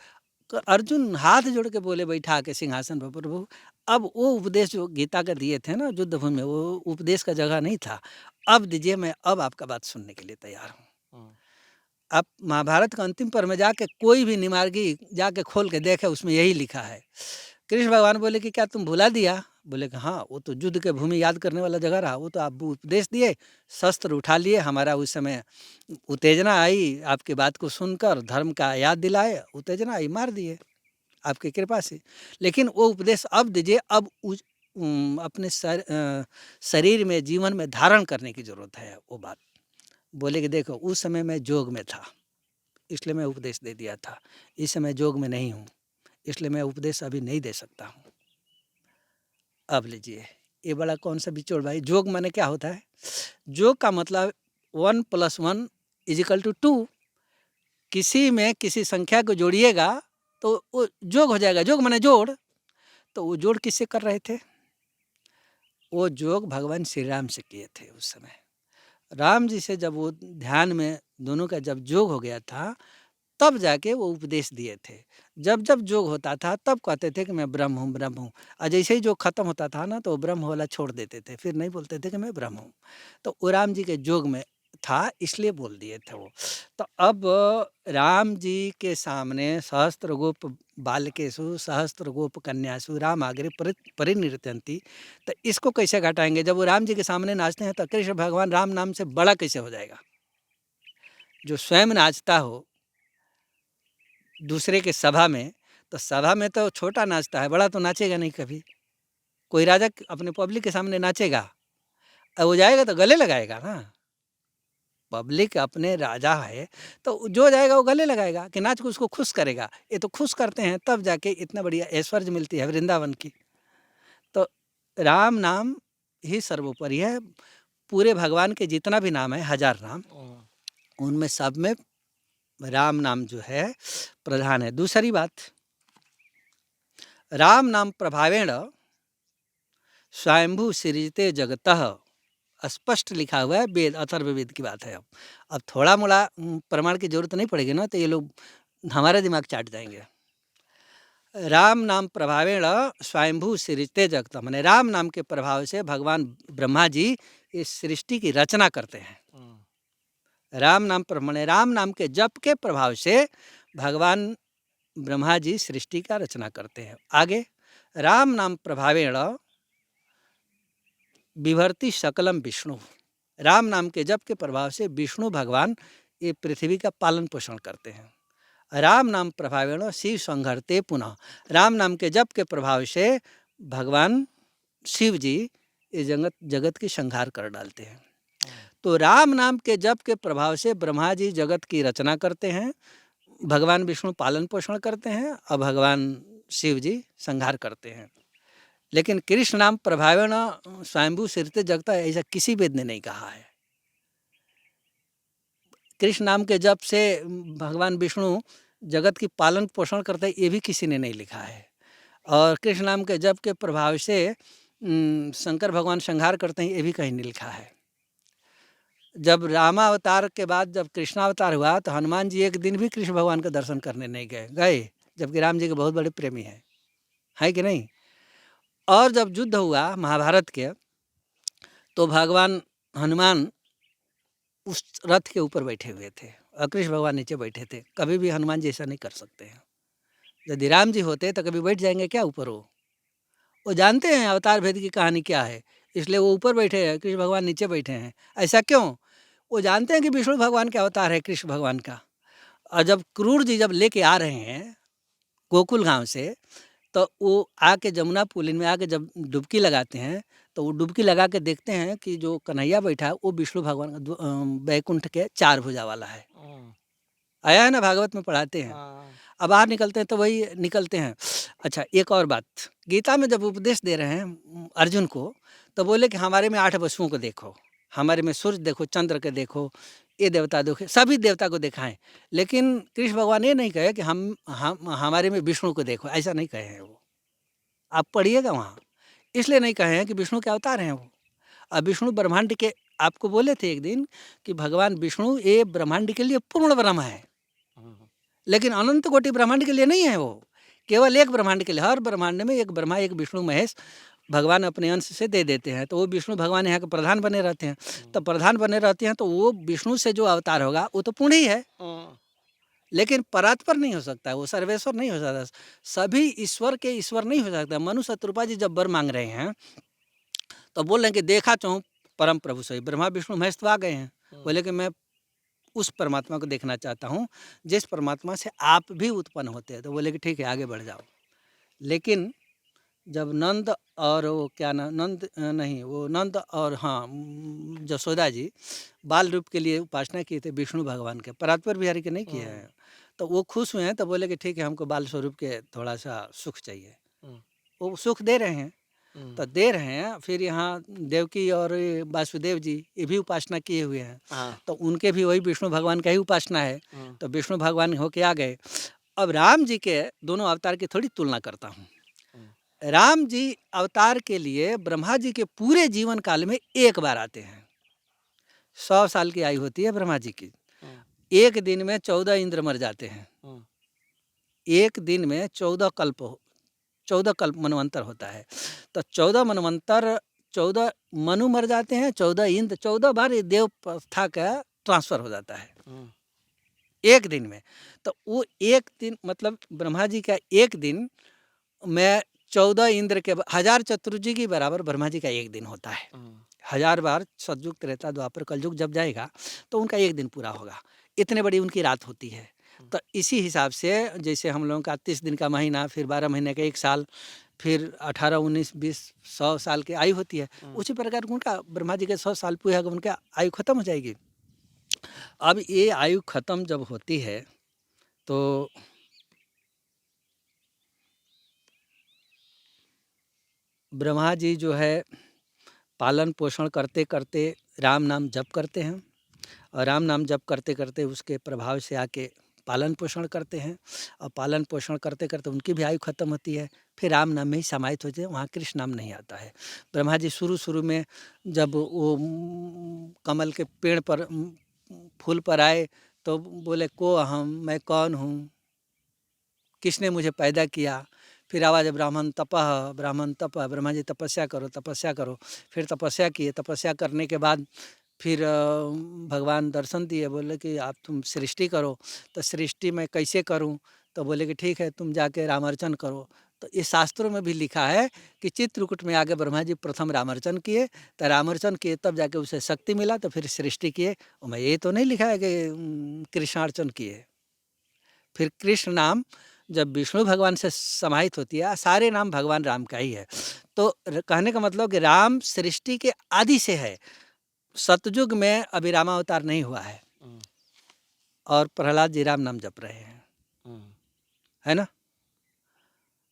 अर्जुन हाथ जोड़ के बोले बैठा के सिंहासन पर, प्रभु अब वो उपदेश जो गीता का दिए थे ना युद्ध भूमि में, वो उपदेश का जगह नहीं था, अब दीजिए, मैं अब आपका बात सुनने के लिए तैयार हूँ। अब महाभारत का अंतिम पर्व में जाके कोई भी निमार्गी जाके खोल के देखे, उसमें यही लिखा है। कृष्ण भगवान बोले कि क्या तुम भुला दिया। बोले कि हाँ, वो तो युद्ध के भूमि याद करने वाला जगह रहा, वो तो आप उपदेश दिए, शस्त्र उठा लिए, हमारा उस समय उत्तेजना आई, आपकी बात को सुनकर धर्म का याद दिलाए, उत्तेजना आई, मार दिए आपकी कृपा से। लेकिन वो उपदेश अब दीजिए, अब अपने शरीर में, जीवन में धारण करने की जरूरत है वो बात। बोले कि देखो उस समय मैं जोग में था, इसलिए मैं उपदेश दे दिया था, इस समय जोग में नहीं हूँ, इसलिए मैं उपदेश अभी नहीं दे सकता हूँ। अब लीजिए, ये बड़ा कौन सा बिचोड़ भाई। जोग माने क्या होता है? जोग का मतलब 1 + 1 = 2। किसी में किसी संख्या को जोड़िएगा तो वो जोग हो जाएगा। जोग माने जोड़। तो वो जोड़ किससे कर रहे थे? वो जोग भगवान श्री राम से किए थे उस समय। राम जी से जब वो ध्यान में दोनों का जब जोग हो गया था, तब जाके वो उपदेश दिए थे। जब जब जोग होता था तब कहते थे कि मैं ब्रह्म हूँ, ब्रह्म हूँ। और जैसे ही जोग खत्म होता था ना, तो वो ब्रह्म वाला छोड़ देते थे, फिर नहीं बोलते थे कि मैं ब्रह्म हूँ। तो वो राम जी के जोग में था, इसलिए बोल दिए थे वो। तो अब राम जी के सामने सहस्त्र गोप बालकेषु सहस्त्र गोप कन्यासु राम आग्रे परिनिर्त्यंती, तो इसको कैसे घटाएंगे? जब वो राम जी के सामने नाचते हैं तो कृष्ण भगवान राम नाम से बड़ा कैसे हो जाएगा? जो स्वयं नाचता हो दूसरे के सभा में, तो सभा में तो छोटा नाचता है, बड़ा तो नाचेगा नहीं कभी। कोई राजा अपने पब्लिक के सामने नाचेगा, अब वो जाएगा तो गले लगाएगा ना। पब्लिक अपने राजा है तो जो जाएगा वो गले लगाएगा कि नाच को उसको खुश करेगा। ये तो खुश करते हैं तब जाके इतना बढ़िया ऐश्वर्य मिलती है वृंदावन की। तो राम नाम ही सर्वोपरि है। पूरे भगवान के जितना भी नाम है, 1000 नाम, उनमें सब में राम नाम जो है प्रधान है। दूसरी बात, राम नाम प्रभावेण स्वयंभू सृजते जगतः स्पष्ट लिखा हुआ है, वेद अथर्ववेद की बात है। अब थोड़ा मोड़ा प्रमाण की जरूरत नहीं पड़ेगी ना, तो ये लोग हमारा दिमाग चाट जाएंगे। राम नाम प्रभावेण स्वयंभू सृजते जगत, माने राम नाम के प्रभाव से भगवान ब्रह्मा जी इस सृष्टि की रचना करते हैं। राम नाम माने राम नाम के जप के प्रभाव से भगवान ब्रह्मा जी सृष्टि का रचना करते हैं। आगे, राम नाम प्रभावेण विभर्ति सकलम विष्णु, राम नाम के जप के प्रभाव से विष्णु भगवान ये पृथ्वी का पालन पोषण करते हैं। राम नाम प्रभावेण शिव संघरते पुनः, राम नाम के जप के प्रभाव से भगवान शिव जी ये जगत की संहार कर डालते हैं। तो राम नाम के जप के प्रभाव से ब्रह्मा जी जगत की रचना करते हैं, भगवान विष्णु पालन पोषण करते हैं और भगवान शिव जी संहार करते हैं। लेकिन कृष्ण नाम प्रभावेण स्वयंभू सृजते जगत, ऐसा किसी वेद ने नहीं कहा है। कृष्ण नाम के जप से भगवान विष्णु जगत की पालन पोषण करते हैं, ये भी किसी ने नहीं लिखा है। और कृष्ण नाम के जप के प्रभाव से शंकर भगवान संहार करते हैं, ये भी कहीं नहीं लिखा है। जब रामावतार के बाद जब कृष्णावतार हुआ तो हनुमान जी एक दिन भी कृष्ण भगवान का दर्शन करने नहीं गए, जबकि राम जी के बहुत बड़े प्रेमी हैं, है कि नहीं। और जब युद्ध हुआ महाभारत के, तो भगवान हनुमान उस रथ के ऊपर बैठे हुए थे और कृष्ण भगवान नीचे बैठे थे। कभी भी हनुमान जी ऐसा नहीं कर सकते हैं। यदि राम जी होते तो कभी बैठ जाएंगे क्या ऊपर? वो जानते हैं अवतार भेद की कहानी क्या है, इसलिए वो ऊपर बैठे हैं, कृष्ण भगवान नीचे बैठे हैं। ऐसा क्यों? वो जानते हैं कि विष्णु भगवान का अवतार है कृष्ण भगवान का। और जब क्रूर जी जब लेके आ रहे हैं गोकुल गांव से, तो वो आके जमुना पुलिन में आके जब डुबकी लगाते हैं, तो वो डुबकी लगा के देखते हैं कि जो कन्हैया बैठा है वो विष्णु भगवान बैकुंठ के 4 भुजा वाला है। आया है ना, भागवत में पढ़ाते हैं। अब बाहर निकलते हैं तो वही निकलते हैं। अच्छा, एक और बात, गीता में जब उपदेश दे रहे हैं अर्जुन को, तो बोले कि हमारे में 8 वसुओं को देखो, हमारे में सूर्य देखो, चंद्र के देखो, ये देवता देखो, सभी देवता को दिखाएं। लेकिन कृष्ण भगवान ये नहीं कहे कि हम हमारे में विष्णु को देखो, ऐसा नहीं कहे हैं वो। आप पढ़िएगा वहाँ, इसलिए नहीं कहे हैं कि विष्णु के अवतार हैं वो। अब विष्णु ब्रह्मांड के, आपको बोले थे एक दिन कि भगवान विष्णु ये ब्रह्मांड के लिए पूर्ण ब्रह्म है, लेकिन अनंत कोटि ब्रह्मांड के लिए नहीं है, वो केवल एक ब्रह्मांड के लिए। हर ब्रह्मांड में एक ब्रह्मा, एक विष्णु महेश भगवान अपने अंश से दे देते हैं, तो वो विष्णु भगवान यहाँ के प्रधान बने रहते हैं। तो प्रधान बने रहते हैं तो वो विष्णु से जो अवतार होगा वो तो पूर्ण ही है, लेकिन परात्पर नहीं हो सकता, वो सर्वेश्वर नहीं हो सकता, सभी ईश्वर के ईश्वर नहीं हो सकता। मनु शत्रुपा जी जब वर मांग रहे हैं तो बोल रहे हैं कि देखा चाहूँ परम प्रभु सही, ब्रह्मा विष्णु महेश तो आ गए हैं, बोले कि मैं उस परमात्मा को देखना चाहता हूँ जिस परमात्मा से आप भी उत्पन्न होते हैं। तो बोले कि ठीक है, आगे बढ़ जाओ। लेकिन जब नंद और वो क्या ना, नंद नहीं, वो नंद और हाँ जसोदा जी बाल रूप के लिए उपासना किए थे विष्णु भगवान के, परात्पर बिहारी के नहीं किए हैं, तो वो खुश हुए हैं। तो बोले कि ठीक है, हमको बाल स्वरूप के थोड़ा सा सुख चाहिए। वो सुख दे रहे हैं, तो दे रहे हैं। फिर यहाँ देवकी और वासुदेव जी ये भी उपासना किए हुए हैं, तो उनके भी वही विष्णु भगवान का ही उपासना है, तो विष्णु भगवान होके आ गए। अब राम जी के दोनों अवतार की थोड़ी तुलना करता हूँ। राम जी अवतार के लिए ब्रह्मा जी के पूरे जीवन काल में एक बार आते हैं। 100 साल की आयु होती है ब्रह्मा जी की, एक दिन में 14 इंद्र मर जाते हैं, एक दिन में 14 कल्प मनवंतर होता है। तो 14 मनवंतर, 14 मनु मर जाते हैं, 14 इंद्र, 14 बार देव प्रथा का ट्रांसफर हो जाता है एक दिन में। तो वो एक दिन मतलब ब्रह्मा जी का एक दिन में 14 इंद्र के 1000 चतुर्युगी के बराबर ब्रह्मा जी का एक दिन होता है। 1000 बार सतयुग त्रेता द्वापर कलयुग जब जाएगा तो उनका एक दिन पूरा होगा, इतने बड़ी उनकी रात होती है। तो इसी हिसाब से जैसे हम लोगों का 30 दिन का महीना, फिर 12 महीने का 1 साल, फिर 18, 19, 20, 100 साल की आयु होती है, उसी प्रकार उनका ब्रह्मा जी के 100 साल पूरे होगा, उनका आयु खत्म हो जाएगी। अब ये आयु खत्म जब होती है तो ब्रह्मा जी जो है पालन पोषण करते करते राम नाम जप करते हैं, और राम नाम जप करते करते उसके प्रभाव से आके पालन पोषण करते हैं, और पालन पोषण करते करते उनकी भी आयु खत्म होती है। फिर राम नाम में ही समाहित हो जाए, वहाँ कृष्ण नाम नहीं आता है। ब्रह्मा जी शुरू में जब वो कमल के पेड़ पर फूल पर आए तो बोले को अहम, मैं कौन हूँ, किसने मुझे पैदा किया। फिर आवाज़ ब्राह्मण तपः, ब्रह्मा जी तपस्या करो तपस्या करो। फिर तपस्या किए, तपस्या करने के बाद फिर भगवान दर्शन दिए, बोले कि आप तुम सृष्टि करो। तो सृष्टि मैं कैसे करूं? तो बोले कि ठीक है तुम जाके रामार्चन करो। तो ये शास्त्रों में भी लिखा है कि चित्रकूट में आगे ब्रह्मा जी प्रथम रामार्चन किए, तो रामार्चन किए तब जाके उसे शक्ति मिला, तो फिर सृष्टि किए। और मैं ये तो नहीं लिखा है कि कृष्णार्चन किए। फिर कृष्ण नाम जब विष्णु भगवान से समाहित होती है, सारे नाम भगवान राम का ही है। तो कहने का मतलब कि राम सृष्टि के आदि से है। सतयुग में अभी रामावतार नहीं हुआ है और प्रहलाद जी राम नाम जप रहे हैं, है ना।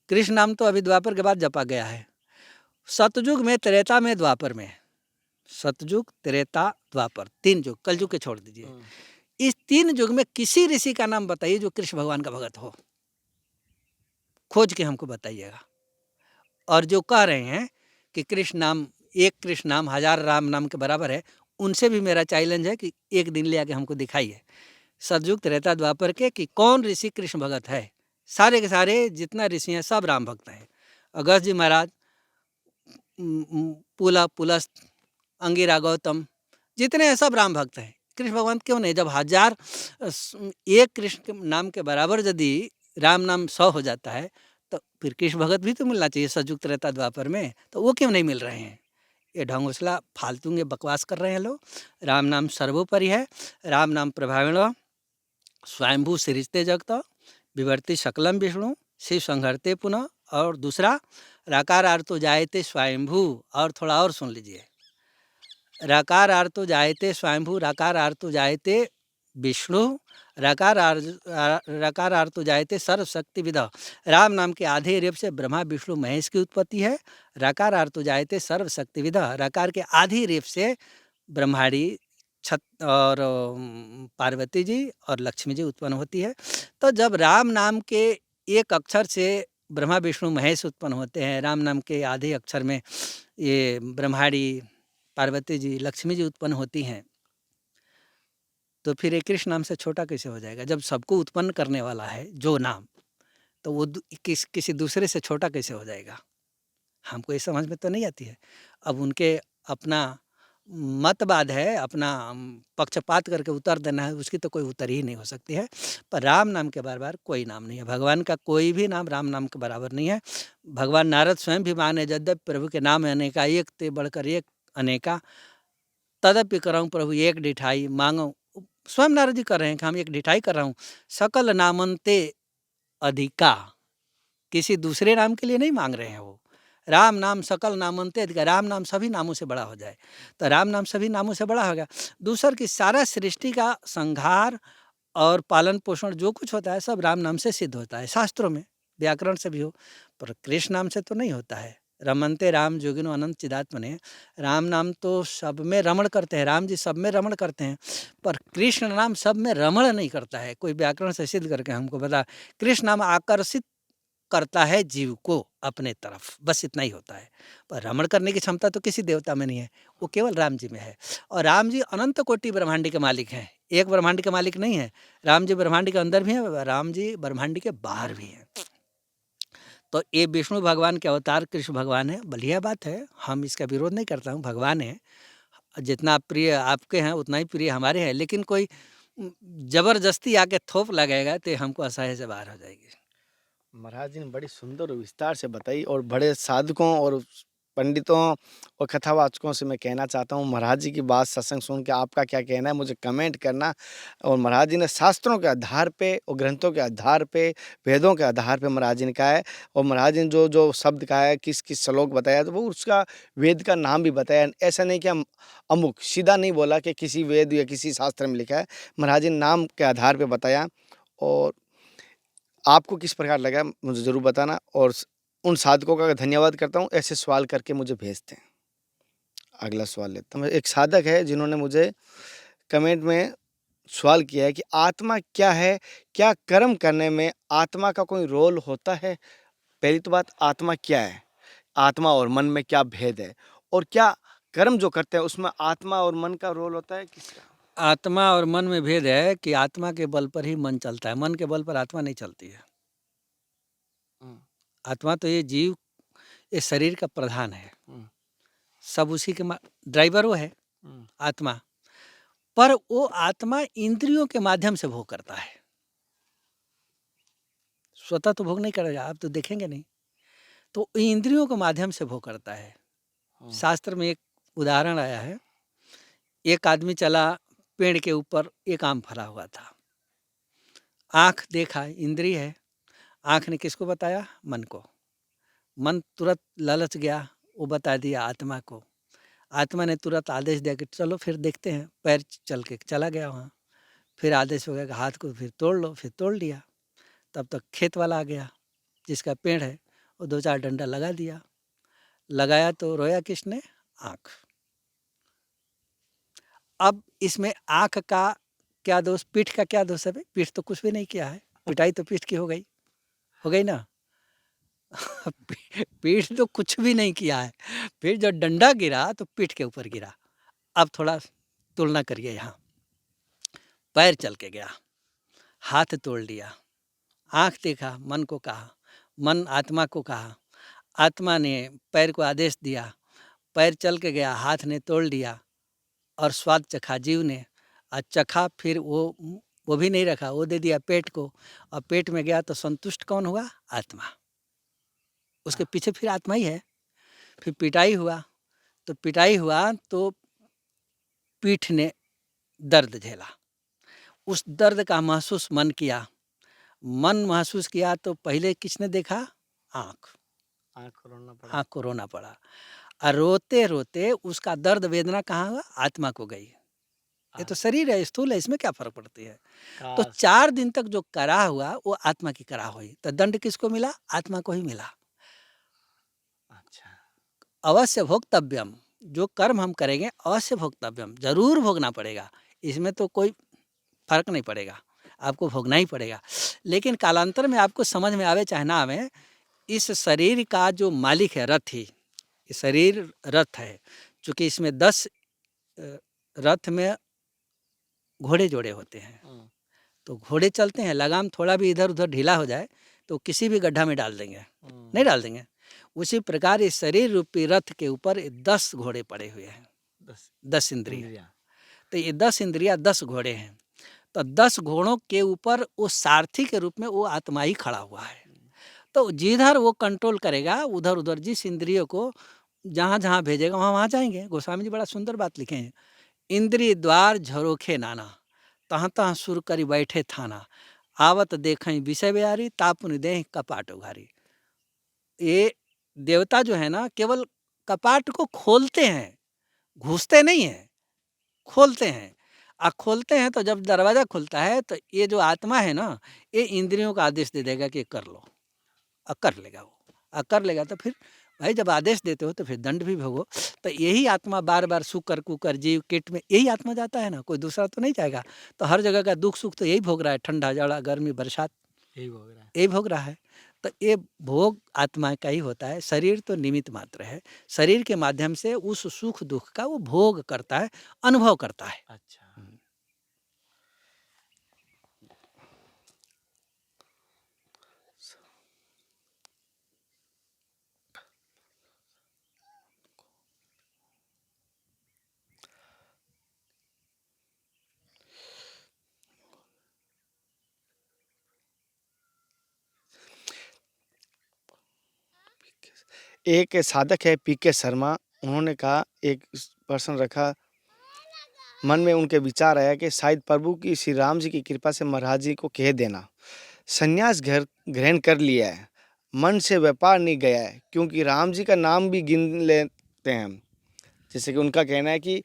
कृष्ण नाम तो अभी द्वापर के बाद जपा गया है। सतयुग में, त्रेता में, द्वापर में, सतयुग त्रेता द्वापर, 3 युग, कलयुग के छोड़ दीजिए। इस 3 युग में किसी ऋषि का नाम बताइए जो कृष्ण भगवान का भगत हो, खोज के हमको बताइएगा। और जो कह रहे हैं कि कृष्ण नाम, एक कृष्ण नाम 1000 राम नाम के बराबर है, उनसे भी मेरा चैलेंज है कि एक दिन ले आके हमको दिखाइए सतयुग त्रेता द्वापर के कि कौन ऋषि कृष्ण भगत है। सारे के सारे जितना ऋषि हैं सब राम भक्त हैं। अगस्त जी महाराज, पुलस्त, अंगिरा गौतम, जितने हैं सब राम भक्त हैं। कृष्ण भगवान क्यों नहीं? जब 1000 एक कृष्ण के नाम के बराबर यदि राम नाम 100 हो जाता है तो फिर कृष्ण भगत भी तो मिलना चाहिए सतयुग त्रेता द्वापर में, तो वो क्यों नहीं मिल रहे हैं? ये ढोंगोसला फालतू के बकवास कर रहे हैं लोग। राम नाम सर्वोपरि है। राम नाम प्रभाविण स्वयंभू सृजते जगत, विवर्ति सकलम विष्णु, शिव संहरते पुनः। और दूसरा राकार आर्तो जायते स्वयंभू। और थोड़ा और सुन लीजिए, राकार आर्तो जायते स्वयंभू, राकार आर्तो जायते विष्णु, रकार आर्तो जायते सर्वशक्ति विद। राम नाम के आधे रेप से ब्रह्मा विष्णु महेश की उत्पत्ति है। रकार आर्तो जायते सर्वशक्ति विद, रकार के आधी रेप से ब्रह्माड़ी छत और पार्वती जी और लक्ष्मी जी उत्पन्न होती है। तो जब राम नाम के एक अक्षर से ब्रह्मा विष्णु महेश उत्पन्न होते हैं, राम नाम के आधे अक्षर में ये ब्रह्माड़ी पार्वती जी लक्ष्मी जी उत्पन्न होती हैं, तो फिर एक कृष्ण नाम से छोटा कैसे हो जाएगा? जब सबको उत्पन्न करने वाला है जो नाम, तो वो किसी दूसरे से छोटा कैसे हो जाएगा? हमको ये समझ में तो नहीं आती है। अब उनके अपना मतवाद है, अपना पक्षपात करके उत्तर देना है, उसकी तो कोई उत्तर ही नहीं हो सकती है। पर राम नाम के बराबर कोई नाम नहीं है। भगवान का कोई भी नाम राम नाम के बराबर नहीं है। भगवान नारद स्वयं भी माने, यद्यपि प्रभु के नाम अनेका, एक ते बढ़कर एक अनेका, तदपि करऊँ प्रभु एक डिठाई मांगो। स्वयं नारद जी कर रहे हैं कि हम एक डिठाई कर रहा हूँ। सकल नामन्ते अधिका, किसी दूसरे नाम के लिए नहीं मांग रहे हैं वो। राम नाम सकल नामन्ते अधिका, राम नाम सभी नामों से बड़ा हो जाए, तो राम नाम सभी नामों से बड़ा हो गया। दूसर की सारा सृष्टि का संहार और पालन पोषण जो कुछ होता है सब राम नाम से सिद्ध होता है, शास्त्रों में, व्याकरण से भी हो, पर कृष्ण नाम से तो नहीं होता है। रमनते राम जोगिनो अनंत चिदात्मने, राम नाम तो सब में रमण करते हैं, राम जी सब में रमण करते हैं, पर कृष्ण नाम सब में रमण नहीं करता है। कोई व्याकरण से सिद्ध करके हमको बता। कृष्ण नाम आकर्षित करता है जीव को अपने तरफ, बस इतना ही होता है। पर रमण करने की क्षमता तो किसी देवता में नहीं है, वो केवल राम जी में है। और राम जी अनंत कोटि ब्रह्मांड के मालिक हैं, एक ब्रह्मांड के मालिक नहीं है। राम जी ब्रह्मांड के अंदर भी हैं, राम जी ब्रह्मांड के बाहर भी हैं। तो ये विष्णु भगवान के अवतार कृष्ण भगवान है, बढ़िया बात है, हम इसका विरोध नहीं करता हूँ, भगवान है। जितना प्रिय आपके हैं उतना ही प्रिय हमारे हैं, लेकिन कोई जबरदस्ती आके थोप लगाएगा तो हमको असह्य से बाहर हो जाएगी। महाराज जी ने बड़ी सुंदर और विस्तार से बताई, और बड़े साधकों और पंडितों और कथावाचकों से मैं कहना चाहता हूँ, महाराज जी की बात सत्संग सुन के आपका क्या कहना है मुझे कमेंट करना। और महाराज जी ने शास्त्रों के आधार पे और ग्रंथों के आधार पे, वेदों के आधार पे महाराज जी ने कहा है, और महाराज जी ने जो जो शब्द कहा है, किस किस श्लोक बताया, तो वो उसका वेद का नाम भी बताया। ऐसा नहीं कि हम अमुक सीधा नहीं बोला कि किसी वेद या किसी शास्त्र में लिखा है, महाराज जी ने नाम के आधार पर बताया। और आपको किस प्रकार लगा मुझे ज़रूर बताना, और उन साधकों का धन्यवाद करता हूँ, ऐसे सवाल करके मुझे भेजते हैं। अगला सवाल लेता हूँ। एक साधक है जिन्होंने मुझे कमेंट में सवाल किया है कि आत्मा क्या है? क्या कर्म करने में आत्मा का कोई रोल होता है? पहली तो बात, आत्मा क्या है? आत्मा और मन में क्या भेद है? और क्या कर्म जो करते हैं उसमें आत्मा और मन का रोल होता है, किसका? आत्मा और मन में भेद है कि आत्मा के बल पर ही मन चलता है, मन के बल पर आत्मा नहीं चलती है। हम्म, आत्मा तो ये जीव, ये शरीर का प्रधान है, हम्म, सब उसी के ड्राइवर वो है हम्म, आत्मा। पर वो आत्मा इंद्रियों के माध्यम से भोग करता है, स्वतः तो भोग नहीं करेगा, आप तो देखेंगे नहीं, तो इंद्रियों के माध्यम से भोग करता है। शास्त्र में एक उदाहरण आया है, एक आदमी चला, पेड़ के ऊपर एक आम फला हुआ था, आँख देखा, इंद्रिय है, आँख ने किसको बताया? मन को। मन तुरंत लालच गया, वो बता दिया आत्मा को। आत्मा ने तुरंत आदेश दिया कि चलो फिर देखते हैं, पैर चल के चला गया वहाँ। फिर आदेश हो गया कि हाथ को फिर तोड़ लो, फिर तोड़ लिया। तब तक खेत वाला आ गया, जिसका पेड़ है, वो 2-4 डंडा लगा दिया। लगाया तो रोया किसने? आँख। अब इसमें आँख का क्या दोष, पीठ का क्या दोष है भाई? पीठ तो कुछ भी नहीं किया है, पिटाई तो पीठ की हो गई ना। पीठ तो कुछ भी नहीं किया है, फिर जब डंडा गिरा तो पीठ के ऊपर गिरा। अब थोड़ा तुलना करिए यहाँ, पैर चल के गया, हाथ तोड़ लिया, आँख देखा, मन को कहा, मन आत्मा को कहा, आत्मा ने पैर को आदेश दिया, पैर चल के गया, हाथ ने तोड़ लिया, और स्वाद चखा जीव ने, और चखा फिर वो भी नहीं रखा, वो दे दिया पेट को, और पेट में गया तो संतुष्ट कौन हुआ? आत्मा। उसके पीछे फिर आत्मा ही है। फिर पिटाई हुआ तो पीठ ने दर्द झेला, उस दर्द का महसूस मन किया, मन महसूस किया तो पहले किसने देखा? आँख। आँख को रोना पड़ा, और रोते रोते उसका दर्द वेदना कहाँ हुआ? आत्मा को गई। ये तो शरीर है, स्थूल है, इसमें क्या फर्क पड़ती है? तो 4 दिन तक जो कराह हुआ वो आत्मा की कराह हुई, तो दंड किसको मिला? आत्मा को ही मिला। अच्छा, अवश्य भोक्तव्यम, जो कर्म हम करेंगे अवश्य भोक्तव्यम, जरूर भोगना पड़ेगा, इसमें तो कोई फर्क नहीं पड़ेगा, आपको भोगना ही पड़ेगा। लेकिन कालांतर में आपको समझ में आवे चाहे ना आवे, इस शरीर का जो मालिक है, रथ ही, शरीर रथ है, चूँकि इसमें 10 रथ में घोड़े जोड़े होते हैं, तो घोड़े चलते हैं, लगाम थोड़ा भी इधर उधर ढीला हो जाए तो किसी भी गड्ढा में डाल देंगे, नहीं डाल देंगे। उसी प्रकार इस शरीर रूपी रथ के ऊपर 10 घोड़े पड़े हुए हैं, 10 इंद्रियां। तो ये 10 इंद्रियां 10 घोड़े हैं, तो 10 घोड़ों के ऊपर वो सारथी के रूप में वो आत्मा ही खड़ा हुआ है। तो जिधर वो कंट्रोल करेगा, उधर उधर जिस इंद्रियों को जहाँ जहाँ भेजेगा वहाँ वहाँ जाएंगे। गोस्वामी जी बड़ा सुंदर बात लिखे हैं, इंद्रिय द्वार झरोखे नाना, तहाँ तहाँ सुर करी बैठे थाना, आवत देखें विषय बिहारी, तापुन देह कपाट उघारी। ये देवता जो है ना, केवल कपाट को खोलते हैं, घुसते नहीं हैं, खोलते हैं। खोलते हैं तो जब दरवाज़ा खुलता है तो ये जो आत्मा है ना, ये इंद्रियों का आदेश दे देगा कि कर लो, कर लेगा वो, कर लेगा। तो फिर भाई जब आदेश देते हो तो फिर दंड भी भोगो। तो यही आत्मा बार बार शुकर कुकर जीव कीट में यही आत्मा जाता है ना, कोई दूसरा तो नहीं जाएगा। तो हर जगह का दुख सुख तो यही भोग रहा है, ठंडा जाड़ा गर्मी बरसात यही भोग रहा है। तो ये भोग आत्मा का ही होता है, शरीर तो निमित्त मात्र है, शरीर के माध्यम से उस सुख दुख का वो भोग करता है, अनुभव करता है। अच्छा, एक साधक है पी के शर्मा, उन्होंने कहा, एक प्रश्न रखा, मन में उनके विचार आया कि शायद प्रभु की श्री राम जी की कृपा से महाराज जी को कह देना संन्यास ग्रहण कर लिया है, मन से व्यापार नहीं गया है, क्योंकि राम जी का नाम भी गिन लेते हैं। जैसे कि उनका कहना है कि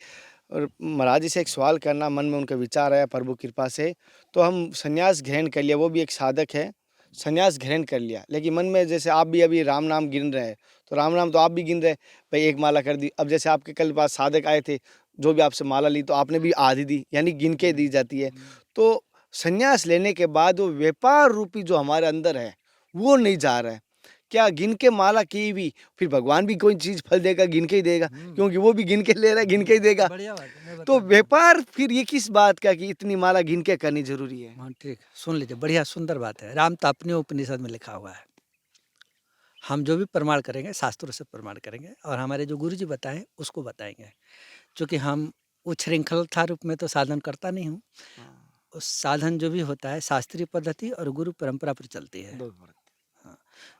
और महाराज जी से एक सवाल करना, मन में उनके विचार आया प्रभु कृपा से, तो हम संन्यास ग्रहण कर लिया। वो भी एक साधक है, संन्यास ग्रहण कर लिया, लेकिन मन में जैसे आप भी अभी राम नाम गिन रहे हैं, तो राम नाम तो आप भी गिन रहे, भाई एक माला कर दी। अब जैसे आपके कल पास साधक आए थे, जो भी आपसे माला ली तो आपने भी आधी दी, यानी गिन के दी जाती है। तो संन्यास लेने के बाद वो व्यापार रूपी जो हमारे अंदर है वो नहीं जा रहा है, क्या गिन के माला की भी फिर भगवान भी कोई चीज फल देगा, गिन के ही देगा, क्योंकि वो भी गिन के ले रहा है, गिन के ही देगा। बढ़िया बात है, मैं बता तो रहा हूँ। व्यापार फिर ये किस बात का कि इतनी माला गिन के करनी जरूरी है? हाँ ठीक, सुन लीजिए, बढ़िया सुंदर बात है। राम तापनीय उपनिषद में लिखा हुआ है, हम जो भी प्रमाण करेंगे शास्त्रों से प्रमाण करेंगे और हमारे जो गुरु जी बताएं उसको बताएंगे। क्योंकि हम उच्छृंखलता रूप में तो साधन करता नहीं हूँ, उस साधन जो भी होता है शास्त्रीय पद्धति और गुरु परंपरा पर चलती है। हाँ,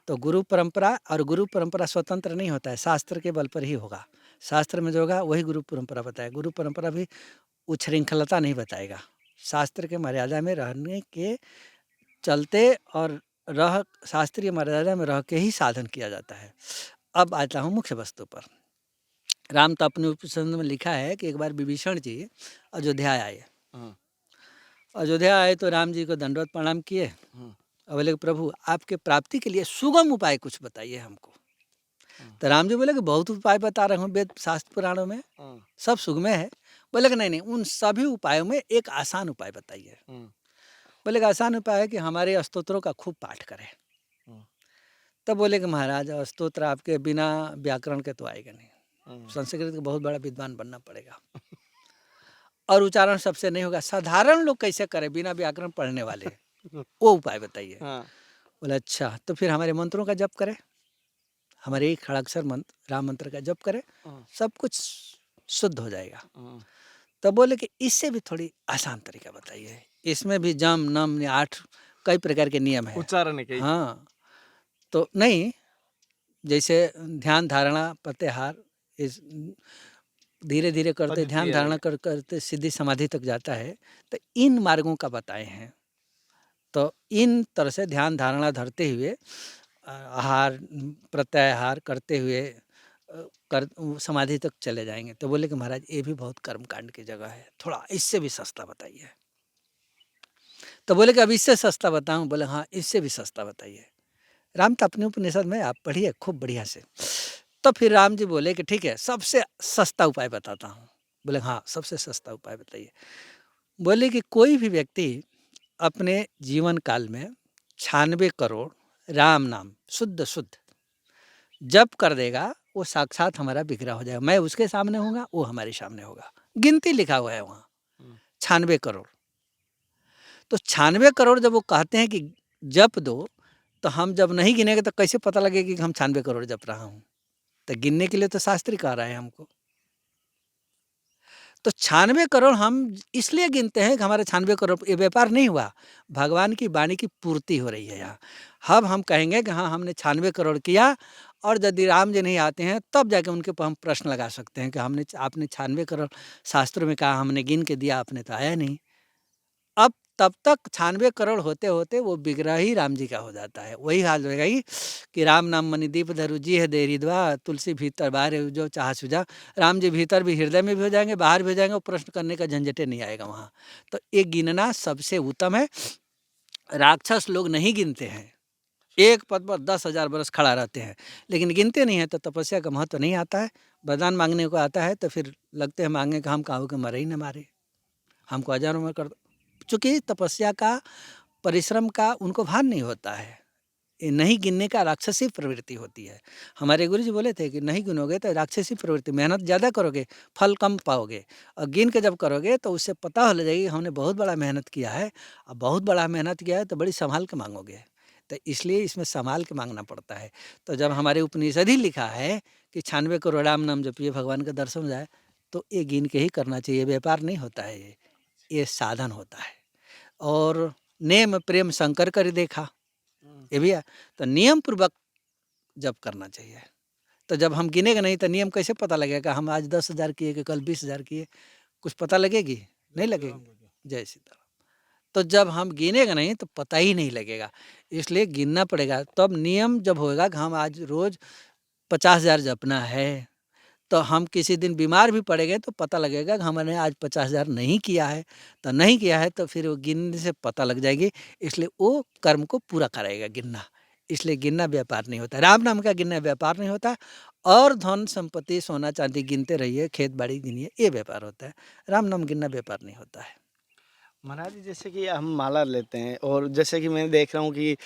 तो गुरु परंपरा और गुरु परंपरा स्वतंत्र नहीं होता है, शास्त्र के बल पर ही होगा। शास्त्र में जो होगा वही गुरु परंपरा बताएगा। गुरु परंपरा भी उच्छृंखलता नहीं बताएगा, शास्त्र के मर्यादा में रहने के चलते और रह शास्त्रीय मर्यादा में रह के ही साधन किया जाता है। अब आता हूँ मुख्य वस्तु पर। राम तापनीय उपनिषद में लिखा है कि एक बार विभीषण जी अयोध्या आए। अयोध्या आए तो राम जी को दंडवत प्रणाम किए और बोले कि प्रभु आपके प्राप्ति के लिए सुगम उपाय कुछ बताइए हमको। तो राम जी बोले कि बहुत उपाय बता रहा हूँ वेद शास्त्र पुराणों में, सब सुगमे है। बोले कि नहीं, उन सभी उपायों में एक आसान उपाय बताइए। बोले कि आसान उपाय है कि हमारे स्तोत्रों का खूब पाठ करें। तब बोले कि महाराज स्तोत्र आपके बिना व्याकरण के तो आएगा नहीं, संस्कृत का बहुत बड़ा विद्वान बनना पड़ेगा और उच्चारण सबसे नहीं होगा, साधारण लोग कैसे करें बिना व्याकरण पढ़ने वाले, वो उपाय बताइए। बोले अच्छा, तो फिर हमारे मंत्रों का जप करें, हमारे एक खड़ाक्षर मंत्र राम मंत्र का जप करें, सब कुछ शुद्ध हो जाएगा। तब बोले कि इससे भी थोड़ी आसान तरीका बताइए, इसमें भी जम नम 8 कई प्रकार के नियम है, उच्चारण है। हाँ, तो नहीं, जैसे ध्यान धारणा प्रत्याहार, इस धीरे धीरे करते ध्यान धारणा करते सीधी समाधि तक जाता है। तो इन मार्गों का बताए हैं। तो इन तरह से ध्यान धारणा धरते हुए आहार प्रत्याहार करते हुए कर समाधि तक चले जाएंगे। तो बोले कि महाराज ये भी बहुत कर्मकांड की जगह है, थोड़ा इससे भी सस्ता बताइए। तो बोले कि अब इससे सस्ता बताऊं? बोले हाँ, इससे भी सस्ता बताइए। राम तापनीय उपनिषद में आप पढ़िए खूब बढ़िया से। तो फिर राम जी बोले कि ठीक है, सबसे सस्ता उपाय बताता हूँ। बोले हाँ, सबसे सस्ता उपाय बताइए। बोले कि कोई भी व्यक्ति अपने जीवन काल में 96 करोड़ राम नाम शुद्ध शुद्ध जप कर देगा, वो साक्षात हमारा विग्रह हो जाएगा। मैं उसके सामने होगा, वो हमारे सामने होगा। गिनती लिखा हुआ है वहाँ 96 करोड़। तो 96 करोड़ जब वो कहते हैं कि जप दो, तो हम जब नहीं गिनेंगे तो कैसे पता लगेगा कि हम 96 करोड़ जप रहा हूँ? तो गिनने के लिए तो शास्त्री कह रहा है हमको। तो 96 करोड़ हम इसलिए गिनते हैं कि हमारे 96 करोड़, ये व्यापार नहीं हुआ, भगवान की वाणी की पूर्ति हो रही है यहाँ। अब हम कहेंगे कि हाँ, हमने 96 करोड़ किया, और यदि राम जी नहीं आते हैं तब जाके उनके पर हम प्रश्न लगा सकते हैं कि आपने 96 करोड़ शास्त्रों में कहा, हमने गिन के दिया, आपने तो आया नहीं। अब तब तक 96 करोड़ होते होते वो विग्रह ही राम जी का हो जाता है। वही हाल होगा ही कि राम नाम मणि दीप धरु जी है देरी द्वा, तुलसी भीतर बाहर जो चाह सुझा। राम जी भीतर भी, हृदय में भी हो जाएंगे, बाहर भी हो जाएंगे, प्रश्न करने का झंझटे नहीं आएगा वहाँ। तो ये गिनना सबसे उत्तम है। राक्षस लोग नहीं गिनते हैं, एक पद पर 10,000 बरस खड़ा रहते हैं, लेकिन गिनते नहीं है। तो तपस्या का महत्व नहीं आता है। वरदान मांगने को आता है तो फिर लगते हैं मांगे कि हम काहू के मरे ही न मारे, हमको हजारों में कर दो। चूँकि तपस्या का परिश्रम का उनको भान नहीं होता है, ये नहीं गिनने का राक्षसी प्रवृत्ति होती है। हमारे गुरु जी बोले थे कि नहीं गिनोगे तो राक्षसी प्रवृत्ति, मेहनत ज़्यादा करोगे फल कम पाओगे, और गिन के जब करोगे तो उससे पता हो जाएगी हमने बहुत बड़ा मेहनत किया है, और बहुत बड़ा मेहनत किया है तो बड़ी संभाल के मांगोगे। तो इसलिए इसमें संभाल के मांगना पड़ता है। तो जब हमारे उपनिषद ही लिखा है कि 96 करोड़ राम नाम जपिए भगवान का दर्शन हो जाए, तो ये गिन के ही करना चाहिए। व्यापार नहीं होता है, ये साधन होता है। और नेम प्रेम शंकर कर देखा, ये भी है। तो नियम पूर्वक जब करना चाहिए। तो जब हम गिनेगा नहीं तो नियम कैसे पता लगेगा हम आज 10,000 किए कि कल 20,000 किए? कुछ पता लगेगी? नहीं लगेगी। जय सीताराम। तो जब हम गिनेगा नहीं तो पता ही नहीं लगेगा, इसलिए गिनना पड़ेगा। तब नियम जब होगा कि हम आज रोज़ 50,000 जपना है, तो हम किसी दिन बीमार भी पड़ेंगे तो पता लगेगा कि हमने आज 50,000 नहीं किया है। तो नहीं किया है तो फिर वो गिनने से पता लग जाएगी, इसलिए वो कर्म को पूरा कराएगा गिनना। इसलिए गिनना व्यापार नहीं होता। राम नाम का गिनना व्यापार नहीं होता। और धन संपत्ति सोना चांदी गिनते रहिए, खेत बाड़ी गिनिए, ये व्यापार होता है। राम नाम गिनना व्यापार नहीं होता है। महाराज जी, जैसे कि हम माला लेते हैं और जैसे कि मैं देख रहा हूँ कि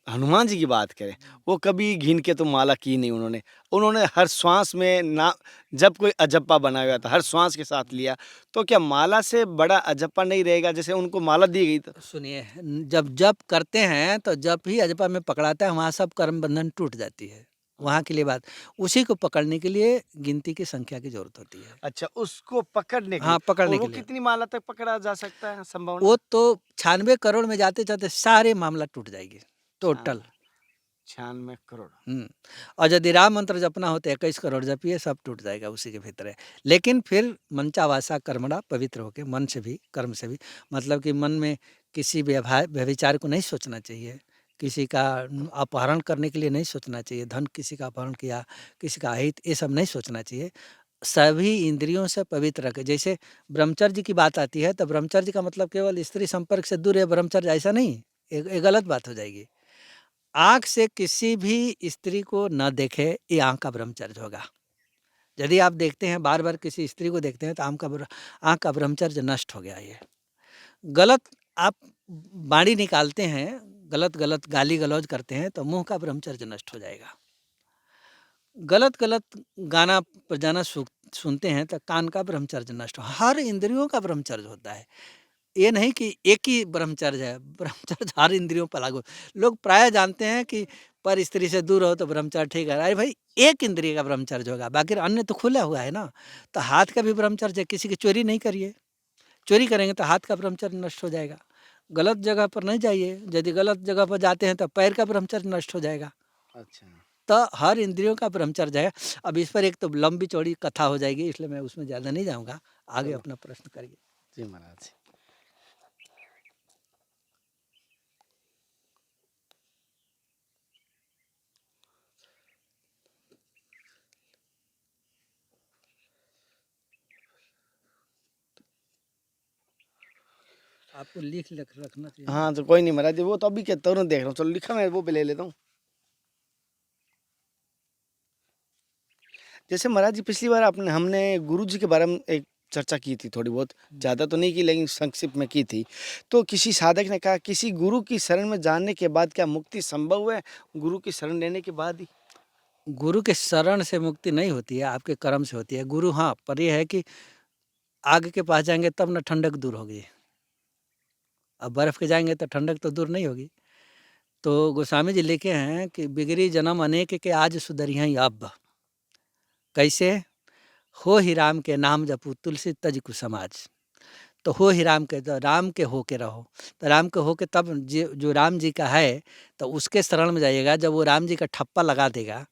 हनुमान जी की बात करें, वो कभी घिन के तो माला की नहीं उन्होंने। उन्होंने हर श्वास में ना, जब कोई अजप्पा बनाया हुआ था, हर श्वास के साथ लिया। तो क्या माला से बड़ा अजप्पा नहीं रहेगा, जैसे उनको माला दी गई तो? सुनिए, जब जप करते हैं तो जप ही अजपा में पकड़ाता है, वहाँ सब कर्म बंधन टूट जाती है। वहाँ के लिए बात, उसी को पकड़ने के लिए गिनती की संख्या की जरूरत होती है। अच्छा, उसको पकड़ने के लिए। हाँ, पकड़ने और के वो लिए। कितनी माला तक पकड़ा जा सकता है, संभावना? वो तो 96 करोड़ में जाते जाते सारे मामला टूट जाएगी टोटल। 96 करोड़। और यदि राम मंत्र जपना हो तो 21 करोड़ जपिए, सब टूट जाएगा उसी के भीतर है। लेकिन फिर मंचावासा कर्मणा, पवित्र होके मन से भी कर्म से भी, मतलब कि मन में किसी व्यभिचार को नहीं सोचना चाहिए, किसी का अपहरण करने के लिए नहीं सोचना चाहिए, धन किसी का अपहरण किया, किसी का अहित, ये सब नहीं सोचना चाहिए। सभी इंद्रियों से पवित्र रखे। जैसे ब्रह्मचर्य की बात आती है तो ब्रह्मचर्य का मतलब केवल स्त्री संपर्क से दूर है ब्रह्मचर्य, ऐसा नहीं, ये गलत बात हो जाएगी। आँख से किसी भी स्त्री को न देखे, ये आँख का ब्रह्मचर्य होगा। यदि आप देखते हैं बार बार किसी स्त्री को देखते हैं तो आँख का ब्रह्मचर्य नष्ट हो गया। ये गलत आप बाणी निकालते हैं, गलत गलत गाली गलौज करते हैं तो मुंह का ब्रह्मचर्य नष्ट हो जाएगा। गलत गलत गाना बजाना सुनते हैं तो कान का ब्रह्मचर्य नष्ट हो। हर इंद्रियों का ब्रह्मचर्य होता है। ये नहीं कि एक ही ब्रह्मचर्य है, ब्रह्मचर्य हर इंद्रियों पर लागू। लोग प्राय जानते हैं कि पर स्त्री से दूर हो तो ब्रह्मचर्य ठीक है। अरे भाई, एक इंद्रिय का ब्रह्मचर्य होगा, बाकी अन्य तो खुला हुआ है ना। तो हाथ का भी ब्रह्मचर्य है, किसी की चोरी नहीं करिए। चोरी करेंगे तो हाथ का ब्रह्मचर्य नष्ट हो जाएगा। गलत जगह पर नहीं जाइए, यदि गलत जगह पर जाते हैं तो पैर का ब्रह्मचर्य नष्ट हो जाएगा। अच्छा। तो हर इंद्रियों का ब्रह्मचर्य है। अब इस पर एक तो लंबी चौड़ी कथा हो जाएगी, इसलिए मैं उसमें ज़्यादा नहीं जाऊँगा। आगे चलो। अपना प्रश्न करिए। जी महाराज। आपको लिख रखना चाहिए। हाँ, तो कोई नहीं महाराज जी, वो तो अभी क्या तुरंत देख रहा हूँ। चलो, लिखा मैं वो पे ले लेता हूँ। जैसे महाराज जी, पिछली बार आपने हमने गुरु जी के बारे में एक चर्चा की थी, थोड़ी बहुत, ज़्यादा तो नहीं की लेकिन संक्षिप्त में की थी। तो किसी साधक ने कहा, किसी गुरु की शरण में जाने के बाद क्या मुक्ति संभव है, गुरु की शरण लेने के बाद ही? गुरु के शरण से मुक्ति नहीं होती है, आपके कर्म से होती है। गुरु, हाँ, पर यह है कि आग के पास जाएंगे तब ना ठंडक दूर होगी। अब बर्फ़ के जाएंगे तो ठंडक तो दूर नहीं होगी। तो गोस्वामी जी लिखे हैं कि बिगड़ी जन्म अनेक के आज सुधरियँ अब। कैसे? हो ही राम के नाम जपू तुलसी तज कुसमाज। तो हो ही राम के, तो राम के हो के रहो। तो राम के हो के तब जो राम जी का है तो उसके शरण में जाइएगा। जब वो राम जी का ठप्पा लगा देगा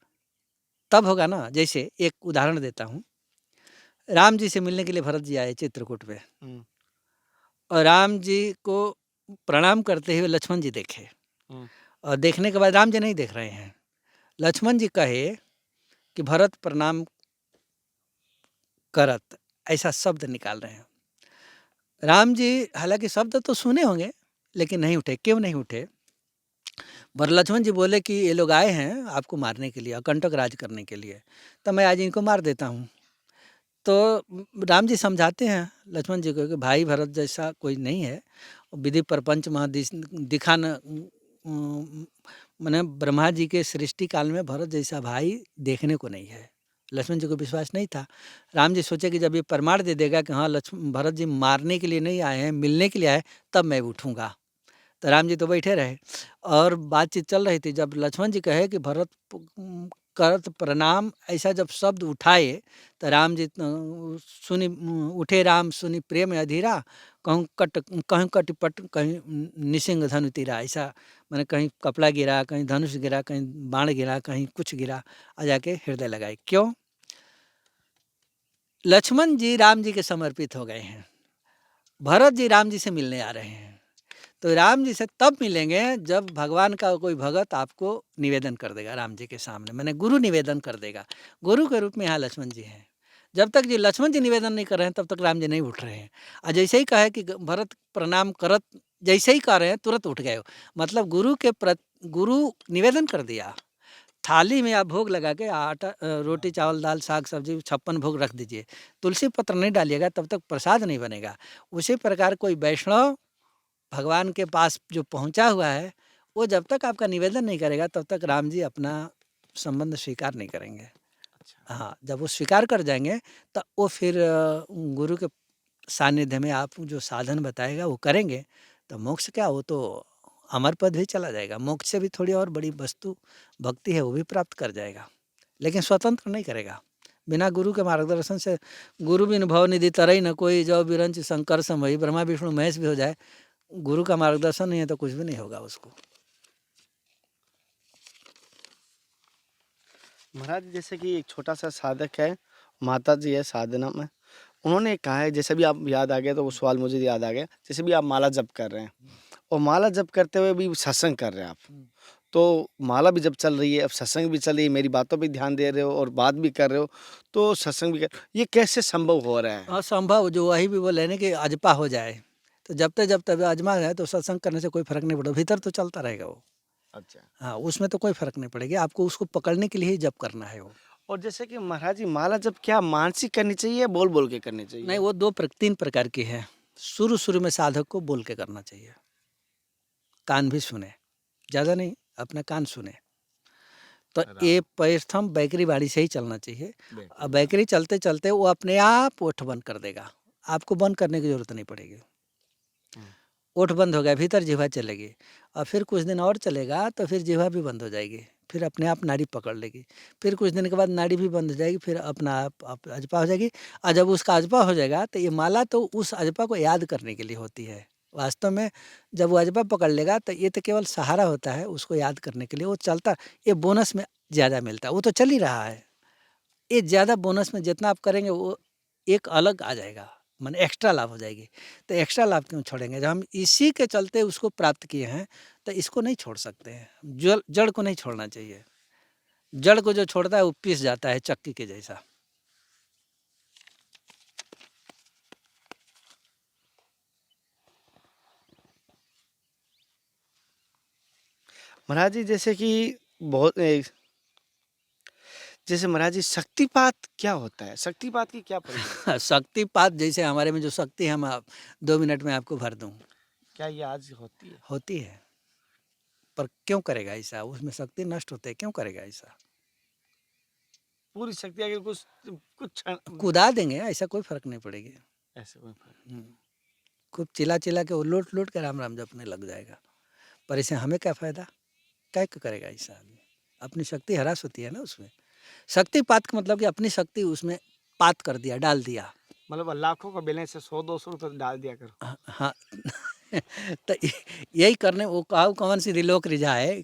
तब होगा ना। जैसे एक उदाहरण देता हूँ। राम जी से मिलने के लिए भरत जी आए चित्रकूट पे, और राम जी को प्रणाम करते हुए लक्ष्मण जी देखे, और देखने के बाद राम जी नहीं देख रहे हैं। लक्ष्मण जी कहे कि भरत प्रणाम करत, ऐसा शब्द निकाल रहे हैं। राम जी हालांकि शब्द तो सुने होंगे लेकिन नहीं उठे। क्यों नहीं उठे? पर लक्ष्मण जी बोले कि ये लोग आए हैं आपको मारने के लिए, अकंटक राज करने के लिए, तो मैं आज इनको मार देता हूँ। तो राम जी समझाते हैं लक्ष्मण जी को कि भाई, भरत जैसा कोई नहीं है। विधि प्रपंच दिखा न, मैंने ब्रह्मा जी के सृष्टि काल में भरत जैसा भाई देखने को नहीं है। लक्ष्मण जी को विश्वास नहीं था। राम जी सोचे कि जब ये प्रमाण दे देगा कि हाँ भरत जी मारने के लिए नहीं आए हैं, मिलने के लिए आए, तब मैं उठूँगा। तो राम जी तो बैठे रहे और बातचीत चल रही थी। जब लक्ष्मण जी कहे कि भरत करत प्रणाम, ऐसा जब शब्द उठाए तो राम जी सुनी उठे राम सुनी प्रेम अधीरा, कहूँ कट पट कहीं निसिंग धनु तीरा। ऐसा मैंने कहीं कपड़ा गिरा, कहीं धनुष गिरा, कहीं बाण गिरा, कहीं कुछ गिरा, आ जाके हृदय लगाए। क्यों? लक्ष्मण जी राम जी के समर्पित हो गए हैं, भरत जी राम जी से मिलने आ रहे हैं। तो राम जी से तब मिलेंगे जब भगवान का कोई भगत आपको निवेदन कर देगा राम जी के सामने, मैंने गुरु निवेदन कर देगा। गुरु के रूप में यहाँ लक्ष्मण जी हैं। जब तक जी लक्ष्मण जी निवेदन नहीं कर रहे हैं तब तक राम जी नहीं उठ रहे हैं। और जैसे ही कहे कि भरत प्रणाम करत, जैसे ही कह रहे हैं तुरंत उठ गए। मतलब गुरु निवेदन कर दिया थाली में आप भोग लगा के आटा रोटी चावल दाल साग सब्जी 56 भोग रख दीजिए, तुलसी पत्र नहीं डालिएगा तब तक प्रसाद नहीं बनेगा। उसी प्रकार कोई वैष्णव भगवान के पास जो पहुंचा हुआ है, वो जब तक आपका निवेदन नहीं करेगा तब तक राम जी अपना संबंध स्वीकार नहीं करेंगे। अच्छा। हाँ, जब वो स्वीकार कर जाएंगे तो वो फिर गुरु के सानिध्य में आप जो साधन बताएगा वो करेंगे तो मोक्ष क्या, वो तो अमर पद भी चला जाएगा। मोक्ष से भी थोड़ी और बड़ी वस्तु भक्ति है वो भी प्राप्त कर जाएगा, लेकिन स्वतंत्र नहीं करेगा। बिना गुरु के मार्गदर्शन से, गुरु बिन भव निधि तरई न कोई, जो बिरंच शंकर समई, ब्रह्मा विष्णु महेश भी हो जाए, गुरु का मार्गदर्शन नहीं है तो कुछ भी नहीं होगा उसको। महाराज जैसे कि एक छोटा सा साधक है, माता जी है साधना में, उन्होंने कहा है, जैसे भी आप याद आ गया तो वो सवाल मुझे याद आ गया, जैसे भी आप माला जप कर रहे हैं और माला जप करते हुए भी सत्संग कर रहे हैं आप, तो माला भी जब चल रही है, अब सत्संग भी चल रही है, मेरी बातों पे ध्यान दे रहे हो और बात भी कर रहे हो, तो सत्संग भी कर, ये कैसे संभव हो रहा है? असंभव, जो वही भी बोले ना कि अजपा हो जाए, तो जब तक अजमा है तो सत्संग करने से कोई फर्क नहीं पड़ता, भीतर तो चलता रहेगा वो। अच्छा। हाँ, उसमें तो कोई फर्क नहीं पड़ेगा, आपको उसको पकड़ने के लिए ही जप करना है वो। और जैसे कि महाराज जी माला जब क्या मानसिक करनी चाहिए या बोल बोल के करनी चाहिए? नहीं, वो 3 प्रकार की है। शुरू में साधक को बोल के करना चाहिए, कान भी सुने, ज़्यादा नहीं, अपना कान सुने। तो ये प्रथम बैकरी बाड़ी से ही चलना चाहिए। अब बैकरी चलते चलते वो अपने आप ओठ बंद कर देगा, आपको बंद करने की जरूरत नहीं पड़ेगी। ओठ बंद हो गया, भीतर जिह्वा चलेगी, और फिर कुछ दिन और चलेगा तो फिर जिह्वा भी बंद हो जाएगी, फिर अपने आप नाड़ी पकड़ लेगी, फिर कुछ दिन के बाद नाड़ी भी बंद हो जाएगी, फिर अपना आप अजपा हो जाएगी। और जब उसका अजपा हो जाएगा तो ये माला तो उस अजपा को याद करने के लिए होती है। वास्तव में जब वो अजपा पकड़ लेगा तो ये तो केवल सहारा होता है, उसको याद करने के लिए वो चलता, ये बोनस में ज़्यादा मिलता है, वो तो चल ही रहा है। ये ज़्यादा बोनस में जितना आप करेंगे वो एक अलग आ जाएगा, माने एक्स्ट्रा लाभ हो जाएगी। तो एक्स्ट्रा लाभ क्यों छोड़ेंगे, जब हम इसी के चलते उसको प्राप्त किए हैं तो इसको नहीं छोड़ सकते हैं। जड़ को नहीं छोड़ना चाहिए, जड़ को जो छोड़ता है वो पिस जाता है चक्की के जैसा। महाराज जी जैसे कि बहुत जैसे महाराज जी शक्तिपात क्या होता है? शक्तिपात की क्या परिभाषा? शक्तिपात जैसे हमारे में जो शक्ति है, हम 2 मिनट में आपको भर दूँ, क्या ये आज होती है? होती है, पर क्यों करेगा ऐसा? उसमें शक्ति नष्ट होते है, क्यों करेगा ऐसा? पूरी शक्ति अगर कुछ कुछ क्षण कूदा देंगे, ऐसा कोई फर्क नहीं पड़ेगी। ऐसे कोई फर्क खूब चिल्ला चिल्ला के वो लोट के राम राम जपने लग जाएगा, पर इससे हमें क्या फ़ायदा? क्या करेगा ऐसा आदमी? अपनी शक्ति हरास होती है ना उसमें। शक्तिपात का मतलब कि अपनी शक्ति उसमें पात कर दिया, डाल दिया। मतलब लाखों का बैलेंस से 100-200 रुपए डाल दिया करो। हाँ तो यही करने वो कौन सी लोक रिझाए,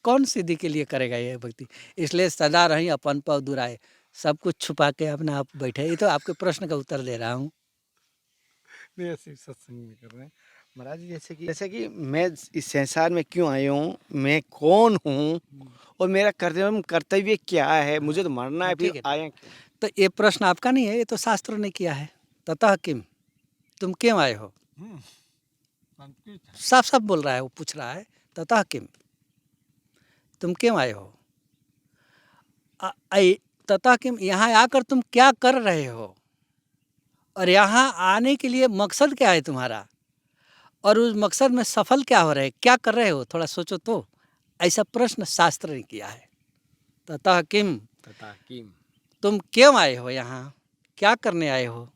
कौन सिद्धि के लिए करेगा ये भक्ति? इसलिए सदा रही अपन पव दुराए, सब कुछ छुपा के अपना आप बैठे। ये तो आपके प्रश्न का उत्तर दे रहा हूँ। नहीं ऐसे सत्संग में कर रहे हैं महाराज जी, जैसे कि मैं इस संसार में क्यों आया हूँ, मैं कौन हूँ और मेरा कर्तव्य क्या है, मुझे तो मरना है, ठीक फिर है। आया क्यों? तो ये प्रश्न आपका नहीं है, ये तो शास्त्रों ने किया है। ततः किम, तुम क्यों आए हो? साफ साफ बोल रहा है, वो पूछ रहा है ततः किम, तुम क्यों आए हो? ततः किम, यहाँ आकर तुम क्या कर रहे हो, और यहाँ आने के लिए मकसद क्या है तुम्हारा, और उस मकसद में सफल क्या हो रहे, क्या कर रहे हो, थोड़ा सोचो तो। ऐसा प्रश्न शास्त्र ने किया है। ततः किम, तुम क्यों आए हो यहाँ, क्या करने आए हो,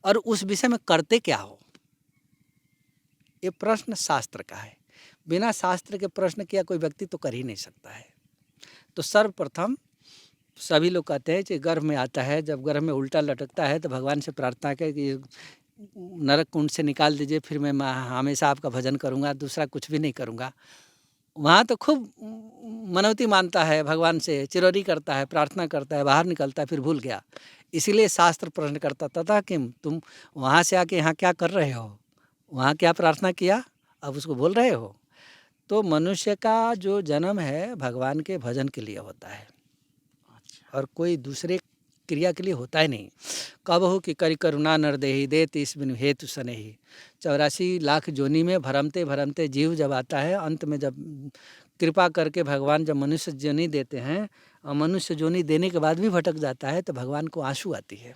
और उस विषय में करते क्या हो। ये प्रश्न शास्त्र का है। बिना शास्त्र के प्रश्न किया कोई व्यक्ति तो कर ही नहीं सकता है। तो सर्वप्रथम सभी लोग कहते हैं कि गर्भ में आता है, जब गर्भ में उल्टा लटकता है तो भगवान से प्रार्थना करें कि नरक कुंड से निकाल दीजिए, फिर मैं हमेशा आपका भजन करूंगा, दूसरा कुछ भी नहीं करूंगा। वहाँ तो खूब मनौती मानता है, भगवान से चिरौरी करता है, प्रार्थना करता है, बाहर निकलता है, फिर भूल गया। इसीलिए शास्त्र प्रश्न करता तथा किम, तुम वहाँ से आके यहाँ क्या कर रहे हो, वहाँ क्या प्रार्थना किया, अब उसको बोल रहे हो। तो मनुष्य का जो जन्म है भगवान के भजन के लिए होता है, और कोई दूसरे क्रिया के लिए होता ही नहीं। कब हो कि करी करुणा नरदेही देत इस बिनु हेतु सनेही। 84 लाख जोनी में भरमते भरमते जीव जब आता है, अंत में जब कृपा करके भगवान जब मनुष्य जोनी देते हैं और मनुष्य जोनी देने के बाद भी भटक जाता है तो भगवान को आंसू आती है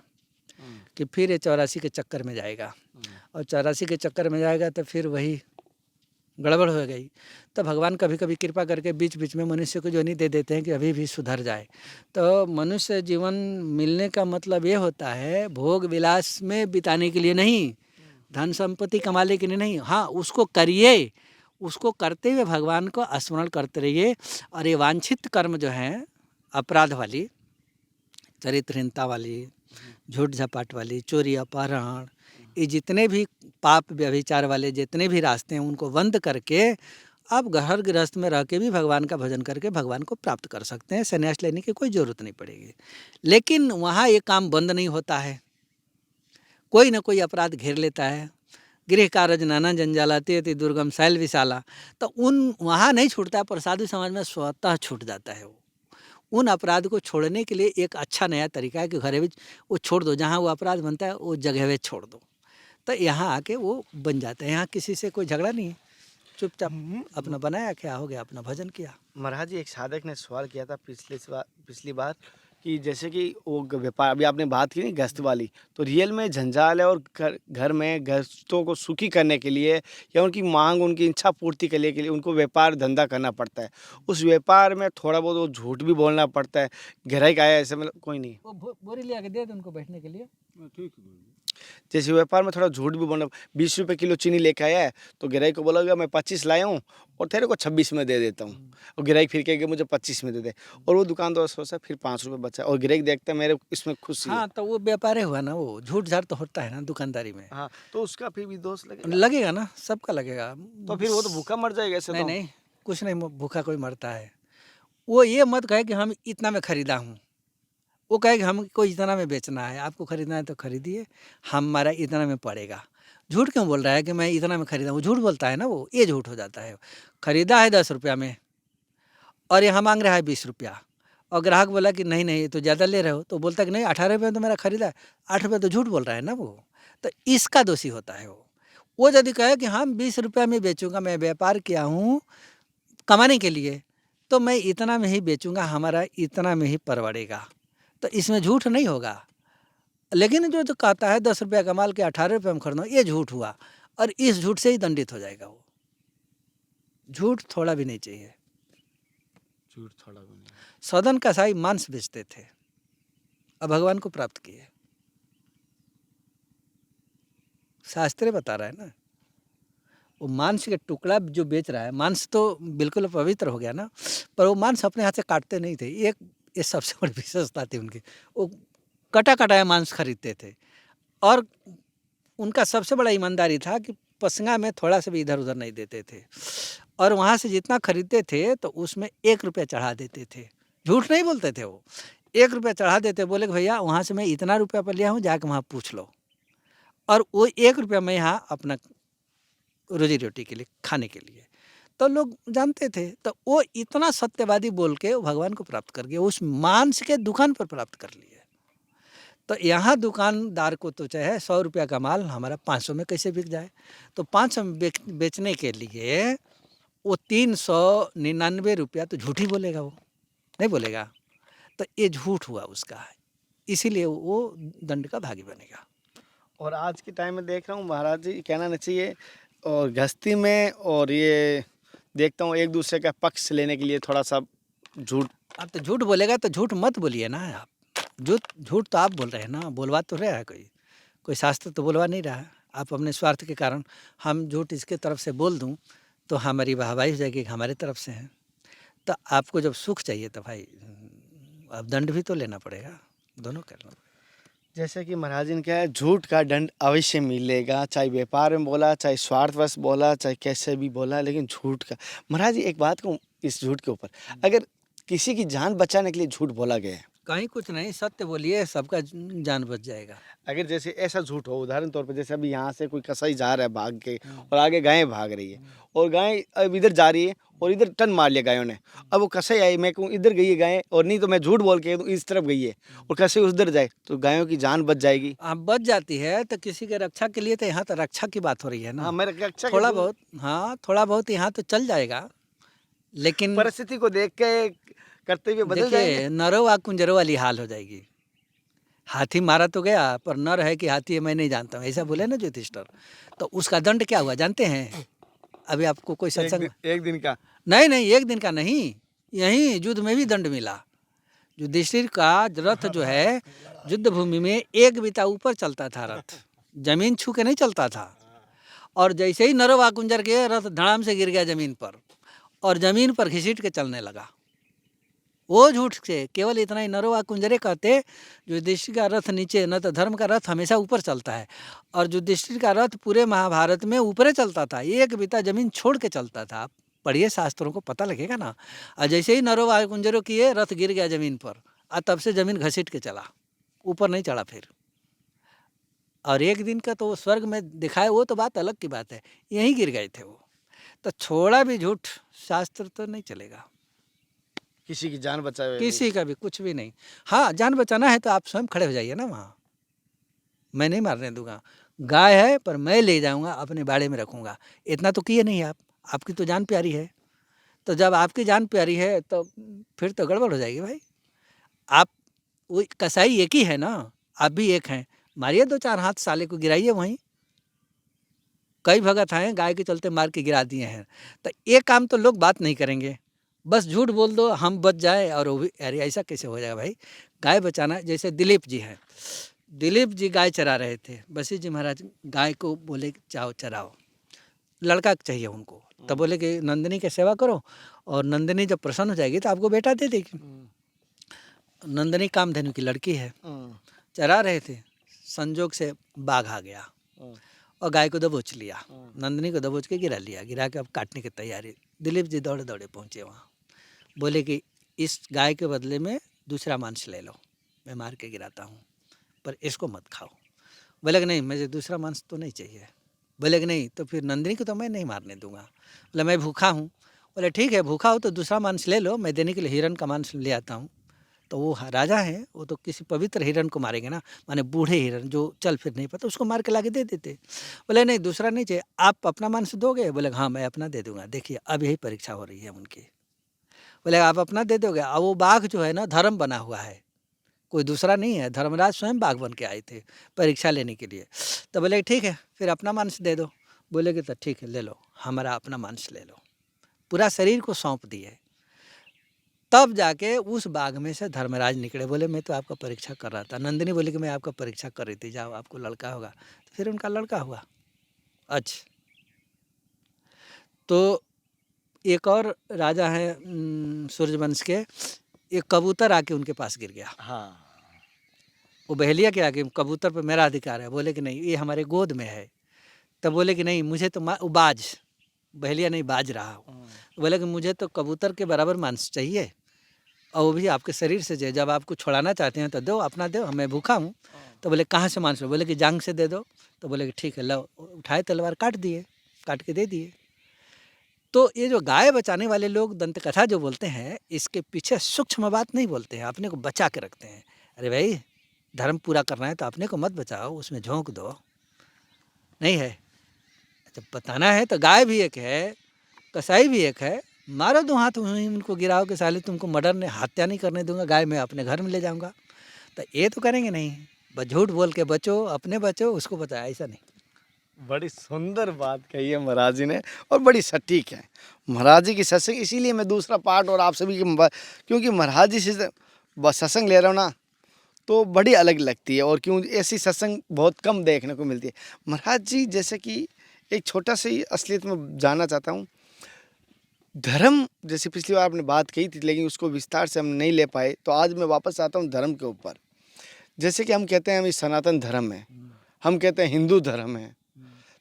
कि फिर ये 84 के चक्कर में जाएगा और 84 के चक्कर में जाएगा तो फिर वही गड़बड़ हो गई। तो भगवान कभी कभी कृपा करके बीच बीच में मनुष्य को जोनी दे देते हैं कि अभी भी सुधर जाए। तो मनुष्य जीवन मिलने का मतलब ये होता है भोग विलास में बिताने के लिए नहीं, धन संपत्ति कमाने के लिए नहीं। हाँ, उसको करिए, उसको करते हुए भगवान को स्मरण करते रहिए। और ये वांछित कर्म जो हैं अपराध वाली, चरित्रहीनता वाली, झूठ झपाट वाली, चोरी अपहरण, ये जितने भी पाप व्यभिचार वाले जितने भी रास्ते हैं उनको बंद करके आप घर गृहस्थ में रह के भी भगवान का भजन करके भगवान को प्राप्त कर सकते हैं। संन्यास लेने की कोई ज़रूरत नहीं पड़ेगी। लेकिन वहाँ ये काम बंद नहीं होता है, कोई ना कोई अपराध घेर लेता है। गृह कारज नाना जंजालाती अति दुर्गम शैल विशाला, तो उन वहाँ नहीं छूटता पर साधु समाज में स्वतः छूट जाता है। वो उन अपराध को छोड़ने के लिए एक अच्छा नया तरीका है कि घरे में वो छोड़ दो, जहाँ वो अपराध बनता है वो जगह में छोड़ दो, तो यहाँ आके वो बन जाता है। यहाँ किसी से कोई झगड़ा नहीं है, चुपचाप अपना बनाया, क्या हो गया, अपना भजन किया। महाराज जी, एक साधक ने सवाल किया था पिछली बार कि जैसे कि वो व्यापार, अभी आपने बात की नहीं गृहस्थ वाली, तो रियल में जंजाल है और घर में गृहस्थों को सुखी करने के लिए या उनकी मांग, उनकी इच्छा पूर्ति के लिए उनको व्यापार धंधा करना पड़ता है। उस व्यापार में थोड़ा बहुत वो झूठ भी बोलना पड़ता है। ग्राहक आया ऐसे मतलब कोई नहीं, वो बोरी ले आके दे दो उनको बैठने के लिए। ठीक है। जैसे व्यापार में थोड़ा झूठ भी बोलना, 20 रुपये किलो चीनी लेके आया है तो ग्राहक को बोला मैं 25 लाया हूँ और तेरे को 26 में दे देता हूँ, और ग्राहक फिर कहेगा मुझे 25 में दे दे, और वो दुकानदार सोचता है फिर 5 रुपये बचा और ग्राहक देखता है मेरे इसमें खुशी है। हाँ, तो वो व्यापार हुआ ना, वो झूठ झाड़ तो होता है ना दुकानदारी में। हाँ, तो उसका फिर भी दोष लगेगा ना, सबका लगेगा। तो फिर वो तो भूखा मर जाएगा ऐसे। नहीं नहीं, कुछ नहीं भूखा कोई मरता है। वो ये मत कहे कि हम इतना में खरीदा हूँ, वो कहे कि हमको इतना में बेचना है, आपको खरीदना है तो खरीदिए, हमारा इतना में पड़ेगा। झूठ क्यों बोल रहा है कि मैं इतना में खरीदा, वो झूठ बोलता है ना, वो ये झूठ हो जाता है। खरीदा है 10 रुपया में और यहाँ मांग रहा है 20 रुपया, और ग्राहक बोला कि नहीं नहीं ये तो ज़्यादा ले रहे हो, तो बोलता है कि नहीं 18 रुपये तो मेरा खरीदा है, 8 रुपये तो झूठ बोल रहा है ना वो, तो इसका दोषी होता है वो यदि कहे कि हम 20 रुपया में बेचूंगा, मैं व्यापार किया हूँ कमाने के लिए, तो मैं इतना में ही बेचूंगा, हमारा इतना में ही परवड़ेगा, तो इसमें झूठ नहीं होगा। लेकिन जो कहता है 10 रुपया का माल के 18 रुपये में खरीदना, ये झूठ हुआ, और इस झूठ से ही दंडित हो जाएगा वो। झूठ थोड़ा भी नहीं चाहिए। झूठ थोड़ा भी नहीं। सदन कसाई मांस बेचते थे, अब भगवान को प्राप्त किए। शास्त्र बता रहा है ना, वो मांस के टुकड़ा जो बेच रहा है, मांस तो बिल्कुल पवित्र हो गया ना, पर वो मांस अपने हाथ से काटते नहीं थे। ये सबसे बड़ी विशेषता थी उनकी, वो कटा कटाया मांस खरीदते थे। और उनका सबसे बड़ा ईमानदारी था कि पसंगा में थोड़ा सा भी इधर उधर नहीं देते थे, और वहाँ से जितना खरीदते थे तो उसमें 1 रुपया चढ़ा देते थे। झूठ नहीं बोलते थे वो, 1 रुपया चढ़ा देते, बोले कि भैया वहाँ से मैं इतना रुपया पर लिया हूँ, जाके वहाँ पूछ लो, और वो 1 रुपया मैं यहाँ अपना रोजी रोटी के लिए, खाने के लिए। तो लोग जानते थे, तो वो इतना सत्यवादी बोल के भगवान को प्राप्त कर गए, उस मांस के दुकान पर प्राप्त कर लिए। तो यहाँ दुकानदार को तो चाहे 100 रुपया का माल हमारा 500 में कैसे बिक जाए, तो 500 में बेचने के लिए वो 399 रुपया तो झूठ ही बोलेगा, वो नहीं बोलेगा, तो ये झूठ हुआ उसका, इसीलिए वो दंड का भागी बनेगा। और आज के टाइम में देख रहा हूँ महाराज जी, कहना नहीं चाहिए, और गृहस्थी में और ये देखता हूँ एक दूसरे का पक्ष लेने के लिए थोड़ा सा झूठ। आप तो झूठ बोलेगा तो झूठ मत बोलिए ना, आप झूठ तो आप बोल रहे हैं ना, बोलवा तो रहा है कोई शास्त्र तो बोलवा नहीं रहा है। आप अपने स्वार्थ के कारण हम झूठ इसके तरफ से बोल दूं तो हमारी वाहवाही हो जाएगी, हमारे तरफ से है। तो आपको जब सुख चाहिए तो भाई अब दंड भी तो लेना पड़ेगा, दोनों करना। जैसे कि महाराज जी ने कहा झूठ का दंड अवश्य मिलेगा, चाहे व्यापार में बोला, चाहे स्वार्थवश बोला, चाहे कैसे भी बोला, लेकिन झूठ का। महाराज जी एक बात कहूँ इस झूठ के ऊपर, अगर किसी की जान बचाने के लिए झूठ बोला गया है, कहीं कुछ नहीं, सत्य बोलिए, सबका जान बच जाएगा। अगर जैसे ऐसा झूठ हो, उदाहरण तौर पर जैसे अभी यहाँ से कोई कसाई जा रहा है भाग के, और आगे गायें भाग रही है, और गाय अब इधर जा रही है और इधर टन मार लिया गायों ने, अब वो कसाई आई, मैं कहूँ इधर गई है गायें, और नहीं तो मैं झूठ बोल के इस तरफ गई है, और कसाई उधर जाए, तो गायों की जान बच जाएगी। अब बच जाती है तो किसी के रक्षा के लिए, तो यहाँ तो रक्षा की बात हो रही है ना। हाँ, मेरा अच्छा थोड़ा बहुत, हाँ थोड़ा बहुत यहाँ तो चल जाएगा, लेकिन परिस्थिति को देख के कर्तव्य बदल जाएंगे। देखिए, नरो व कुंजरो वाली हाल हो जाएगी। हाथी मारा तो गया, पर नर है कि हाथी है मैं नहीं जानता हूँ, ऐसा बोले ना ज्योतिष्ठर। तो उसका दंड क्या हुआ जानते हैं? अभी आपको कोई सत्संग एक दिन का नहीं, एक दिन का नहीं, यहीं युद्ध में भी दंड मिला। युधिष्ठिर का रथ जो है युद्ध भूमि में एक बीता ऊपर चलता था रथ, जमीन छू के नहीं चलता था। और जैसे ही नरो व कुंजर के रथ धड़ाम से गिर गया जमीन पर, और जमीन पर घिसीट के चलने लगा। वो झूठ से केवल इतना ही नरो व कुंजरे कहते, युधिष्ठिर का रथ नीचे, न तो धर्म का रथ हमेशा ऊपर चलता है, और युधिष्ठिर का रथ पूरे महाभारत में ऊपरे चलता था, एक बीता जमीन छोड़ के चलता था। आप पढ़िए शास्त्रों को पता लगेगा ना। और जैसे ही नरो व कुंजरों किए, रथ गिर गया जमीन पर, और तब से जमीन घसीट के चला, ऊपर नहीं चढ़ा फिर। और एक दिन का तो वो स्वर्ग में दिखाए, वो तो बात अलग की बात है, यहीं गिर गए थे वो। तो छोड़ा भी झूठ, शास्त्र तो नहीं चलेगा, किसी की जान बचाए किसी का भी कुछ भी नहीं। हाँ, जान बचाना है तो आप स्वयं खड़े हो जाइए ना वहाँ, मैं नहीं मारने दूंगा। गाय है पर मैं ले जाऊंगा, अपने बाड़े में रखूंगा, इतना तो किए नहीं आप। आपकी तो जान प्यारी है, तो जब आपकी जान प्यारी है तो फिर तो गड़बड़ हो जाएगी भाई। आप वो कसाई एक ही है ना, आप भी एक हैं, मारिए 2-4 हाथ, साले को गिराइए वहीं। कई भगत हैं गाय के चलते मार के गिरा दिए हैं। तो ये काम तो लोग बात नहीं करेंगे, बस झूठ बोल दो हम बच जाए, और वो भी अरे ऐसा कैसे हो जाएगा भाई। गाय बचाना, जैसे दिलीप जी हैं, दिलीप जी गाय चरा रहे थे, वशिष्ठ जी महाराज गाय को बोले जाओ चराओ, लड़का चाहिए उनको, तब बोले कि नंदिनी की सेवा करो, और नंदिनी जब प्रसन्न हो जाएगी तो आपको बेटा दे देगी। नंदिनी कामधेनु की लड़की है, चरा रहे थे, संजोग से बाघ आ गया और गाय को दबोच लिया, नंदिनी को दबोच के गिरा लिया, गिरा के अब काटने की तैयारी। दिलीप जी दौड़े दौड़े पहुँचे वहाँ, बोले कि इस गाय के बदले में दूसरा मांस ले लो, मैं मार के गिराता हूँ, पर इसको मत खाओ। बोले कि नहीं, मुझे दूसरा मांस तो नहीं चाहिए। बोले कि नहीं, तो फिर नंदिनी को तो मैं नहीं मारने दूंगा। बोले मैं भूखा हूँ। बोले ठीक है, भूखा हो तो दूसरा मांस ले लो, मैं देने के लिए हिरण का मांस ले आता हूँ। तो वो राजा हैं, वो तो किसी पवित्र हिरण को मारेंगे ना, माने बूढ़े हिरण जो चल फिर नहीं पाता, उसको मार के ला के दे देते। बोले नहीं, दूसरा नहीं चाहिए, आप अपना मांस दोगे? बोले हाँ मैं अपना दे दूंगा। देखिए अब यही परीक्षा हो रही है उनकी। बोले आप अपना दे दोगे? अब वो बाघ जो है ना धर्म बना हुआ है, कोई दूसरा नहीं है, धर्मराज स्वयं बाघ बन के आए थे परीक्षा लेने के लिए। तो बोले ठीक है फिर अपना मांस दे दो। बोले कि तो ठीक है ले लो, हमारा अपना मांस ले लो। पूरा शरीर को सौंप दिए। तब जाके उस बाग में से धर्मराज निकले, बोले मैं तो आपका परीक्षा कर रहा था। नंदिनी बोली कि मैं आपका परीक्षा कर रही थी, जाओ आपको लड़का होगा। तो फिर उनका लड़का हुआ। अच्छा, तो एक और राजा हैं सूर्यवंश के, एक कबूतर आके उनके पास गिर गया। हाँ, वो बहेलिया के आगे, कबूतर पर मेरा अधिकार है। बोले कि नहीं, ये हमारे गोद में है। तब बोले कि नहीं, मुझे तो वो बाज, बहेलिया नहीं बाज रहा हूँ। बोले कि मुझे तो कबूतर के बराबर मांस चाहिए, और वो भी आपके शरीर से। जब आपको छुड़ाना चाहते हैं तो दो, अपना दो, मैं भूखा हूँ। तो बोले कहाँ से मांस लो? बोले कि जांग से दे दो। तो बोले कि ठीक है लो, उठाए तलवार, काट दिए, काट के दे दिए। तो ये जो गाय बचाने वाले लोग दंत कथा जो बोलते हैं, इसके पीछे सूक्ष्म बात नहीं बोलते हैं, अपने को बचा के रखते हैं। अरे भाई धर्म पूरा करना है तो अपने को मत बचाओ, उसमें झोंक दो, नहीं है। जब बताना है तो गाय भी एक है, कसाई भी एक है, मारो 2 हाथ वहीं उनको गिराओ कि साले तुमको मर्डर ने हत्या नहीं करने दूंगा, गाय मैं अपने घर में ले जाऊंगा। तो ये तो करेंगे नहीं, बस झूठ बोल के बचो, अपने बचो, उसको बताया, ऐसा नहीं। बड़ी सुंदर बात कही है महाराज जी ने, और बड़ी सटीक है महाराज जी की सत्संग। इसीलिए मैं दूसरा पार्ट और आप सभी के, क्योंकि महाराज जी से बस सत्संग ले रहा हूँ ना, तो बड़ी अलग लगती है, और क्यों ऐसी सत्संग बहुत कम देखने को मिलती है। महाराज जी जैसे कि एक छोटा सा ही असलियत में जानना चाहता हूँ, धर्म जैसे पिछली बार आपने बात कही थी, लेकिन उसको विस्तार से हम नहीं ले पाए, तो आज मैं वापस आता हूँ धर्म के ऊपर। जैसे कि हम कहते हैं हम सनातन धर्म है, हम कहते हैं हिंदू धर्म है,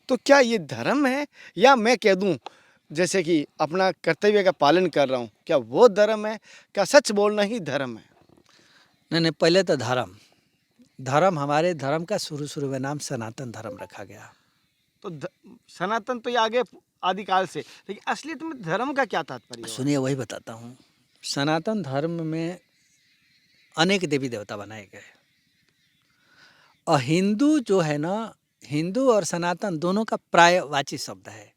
तो क्या ये धर्म है, या मैं कह दूं जैसे कि अपना कर्तव्य का पालन कर रहा हूं, क्या वो धर्म है? क्या सच बोलना ही धर्म है? नहीं, पहले तो धर्म, हमारे धर्म का शुरू में नाम सनातन धर्म रखा गया। तो सनातन तो ये आगे आदिकाल से, लेकिन असलियत में धर्म का क्या तात्पर्य है? सुनिए वही बताता हूँ। सनातन धर्म में अनेक देवी देवता बनाए गए, और हिंदू जो है ना, हिंदू और सनातन दोनों का प्रायवाची शब्द है।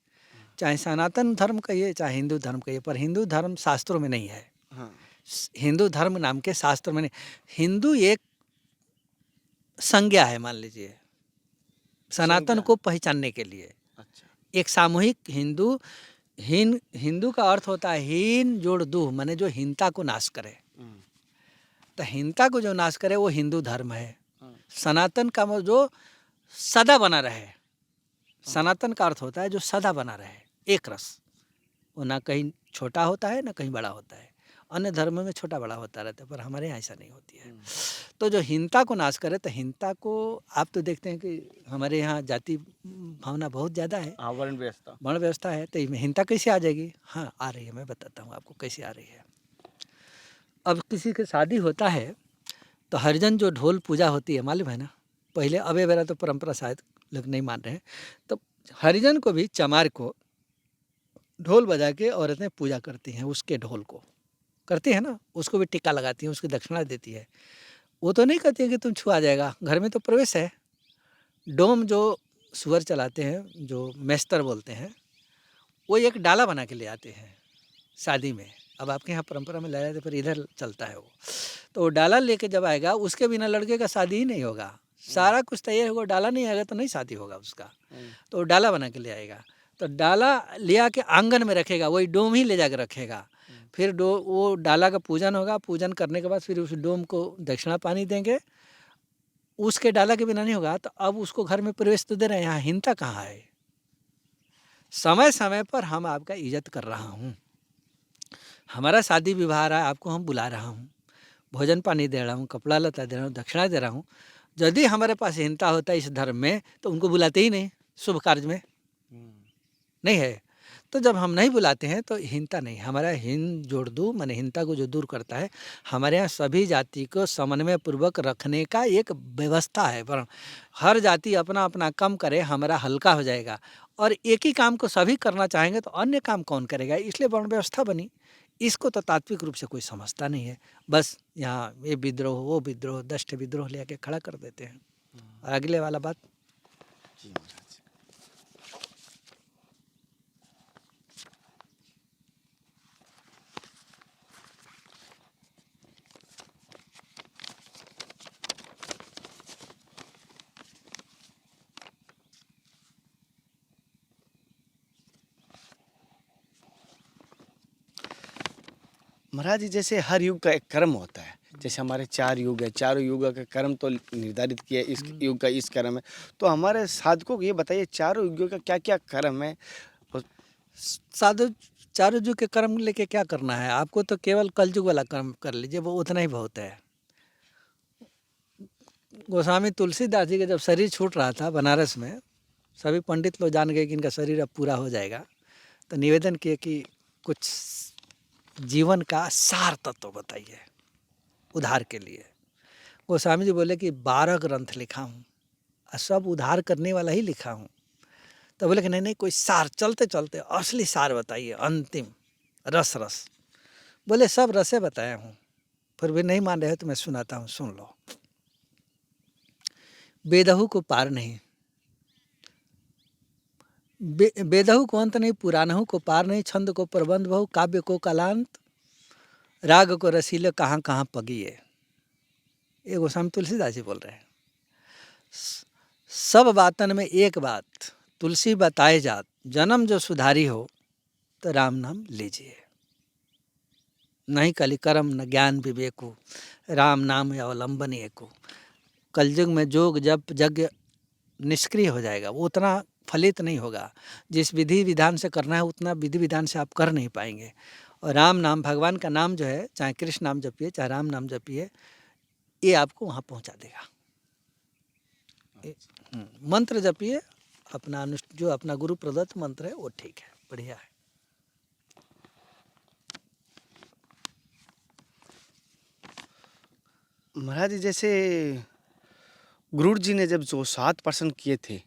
चाहे सनातन धर्म कहिए चाहे हिंदू धर्म कहिए, पर हिंदू धर्म शास्त्रों में नहीं है। हाँ। हिंदू धर्म नाम के शास्त्र में नहीं। हिंदू एक संज्ञा है, मान लीजिए, सनातन संज्ञा। को पहचानने के लिए। अच्छा। एक सामूहिक हिंदू का अर्थ होता है हीन जोड़ दूह, माने जो हीनता को नाश करे। तो हीनता को जो नाश करे वो हिंदू धर्म है। सनातन का मतलब जो सदा बना रहे। सनातन का अर्थ होता है जो सदा बना रहे, एक रस। वो ना कहीं छोटा होता है ना कहीं बड़ा होता है। अन्य धर्मों में छोटा बड़ा होता रहता है, पर हमारे यहाँ ऐसा नहीं होती है। तो जो हीनता को नाश करे, तो हीनता को आप तो देखते हैं कि हमारे यहाँ जाति भावना बहुत ज़्यादा है, हाँ, वर्ण व्यवस्था। वर्ण व्यवस्था है, तो इसमें हीनता कैसे आ जाएगी? हाँ, आ रही है, मैं बताता हूँ आपको कैसे आ रही है। अब किसी के शादी होता है तो हरिजन जो ढोल पूजा होती है, मालूम है ना, पहले अबे बेरा तो परंपरा शायद लोग नहीं मान रहे हैं, तो हरिजन को भी चमार को ढोल बजा के औरतें पूजा करती हैं, उसके ढोल को करती है ना, उसको भी टिक्का लगाती हैं, उसकी दक्षिणा देती है। वो तो नहीं कहती है कि तुम छुआ जाएगा, घर में तो प्रवेश है। डोम जो सुअर चलाते हैं, जो मेस्तर बोलते हैं, वो एक डाला बना के ले आते हैं शादी में। अब आपके यहाँ परंपरा में लाया जाता है, पर इधर चलता है वो। तो वो डाला लेके जब आएगा, उसके बिना लड़के का शादी ही नहीं होगा। सारा कुछ तैयार होगा, डाला नहीं आएगा तो नहीं शादी होगा उसका। तो वो डाला बना के ले आएगा, तो डाला ले आके आंगन में रखेगा, वही डोम ही ले जाकर रखेगा। फिर वो डाला का पूजन होगा, पूजन करने के बाद फिर उस डोम को दक्षिणा पानी देंगे। उसके डाला के बिना नहीं होगा, तो अब उसको घर में प्रवेश तो दे रहे हैं, यहाँ हिंसा कहाँ है? समय समय पर हम आपका इज्जत कर रहा हूँ, हमारा शादी विवाह रहा है, आपको हम बुला रहा हूँ, भोजन पानी दे रहा हूँ, कपड़ा लता दे रहा हूँ, दक्षिणा दे रहा हूँ। यदि हमारे पास हीनता होता है इस धर्म में, तो उनको बुलाते ही नहीं, शुभ कार्य में नहीं है। तो जब हम नहीं बुलाते हैं तो हीनता नहीं, हमारा हीन जोड़ दू माने हीनता को जो दूर करता है। हमारे यहाँ सभी जाति को समन्वय पूर्वक रखने का एक व्यवस्था है, पर हर जाति अपना अपना काम करे, हमारा हल्का हो जाएगा। और एक ही काम को सभी करना चाहेंगे तो अन्य काम कौन करेगा, इसलिए वर्ण व्यवस्था बनी। इसको तो तात्विक रूप से कोई समझता नहीं है, बस यहाँ ये विद्रोह वो विद्रोह, 10 विद्रोह ले आके खड़ा कर देते हैं। और अगले वाला बात, महाराज जी, जैसे हर युग का एक कर्म होता है, जैसे हमारे 4 युग है, चारों युग का कर्म तो निर्धारित किया है, इस युग का इस कर्म है। तो हमारे साधकों को ये बताइए, चारों युगों का क्या क्या कर्म है? साधु चारों युग के कर्म लेके क्या करना है आपको? तो केवल कलयुग वाला कर्म कर लीजिए, वो उतना ही बहुत है। गोस्वामी तुलसीदास जी का जब शरीर छूट रहा था बनारस में, सभी पंडित लोग जान गए कि इनका शरीर अब पूरा हो जाएगा, तो निवेदन किए कि कुछ जीवन का सार तत्व बताइए उद्धार के लिए। गोस्वामी जी बोले कि 12 ग्रंथ लिखा हूँ और सब उद्धार करने वाला ही लिखा हूँ। तो बोले कि नहीं नहीं, कोई सार, चलते चलते असली सार बताइए, अंतिम रस रस। बोले सब रसे बताया हूँ, फिर भी नहीं मान रहे हो तो मैं सुनाता हूँ, सुन लो। बेदहु को पार नहीं, बेदहु को अंत नहीं, पुराणहु को पार नहीं, छंद को प्रबंध बहु, काव्य को कालांत, राग को रसीले कहाँ कहाँ पगिए। ये गोस्वामी तुलसीदास जी बोल रहे हैं। सब बातन में एक बात, तुलसी बताए जात, जन्म जो सुधारी हो तो राम नाम लीजिए। नहीं कलि कर्म न ज्ञान विवेको, राम नाम अवलंबन एको। कलयुग में जोग जप यज्ञ निष्क्रिय हो जाएगा, वो उतना फलित नहीं होगा। जिस विधि विधान से करना है उतना विधि विधान से आप कर नहीं पाएंगे। और राम नाम, भगवान का नाम जो है, चाहे कृष्ण नाम जपिए चाहे राम नाम जपिए, ये आपको वहाँ पहुँचा देगा। मंत्र जपिए, अपना जो अपना गुरु प्रदत्त मंत्र है वो ठीक है, बढ़िया है। महाराज जी, जैसे गुरु जी ने जब जो 7 प्रश्न किए थे,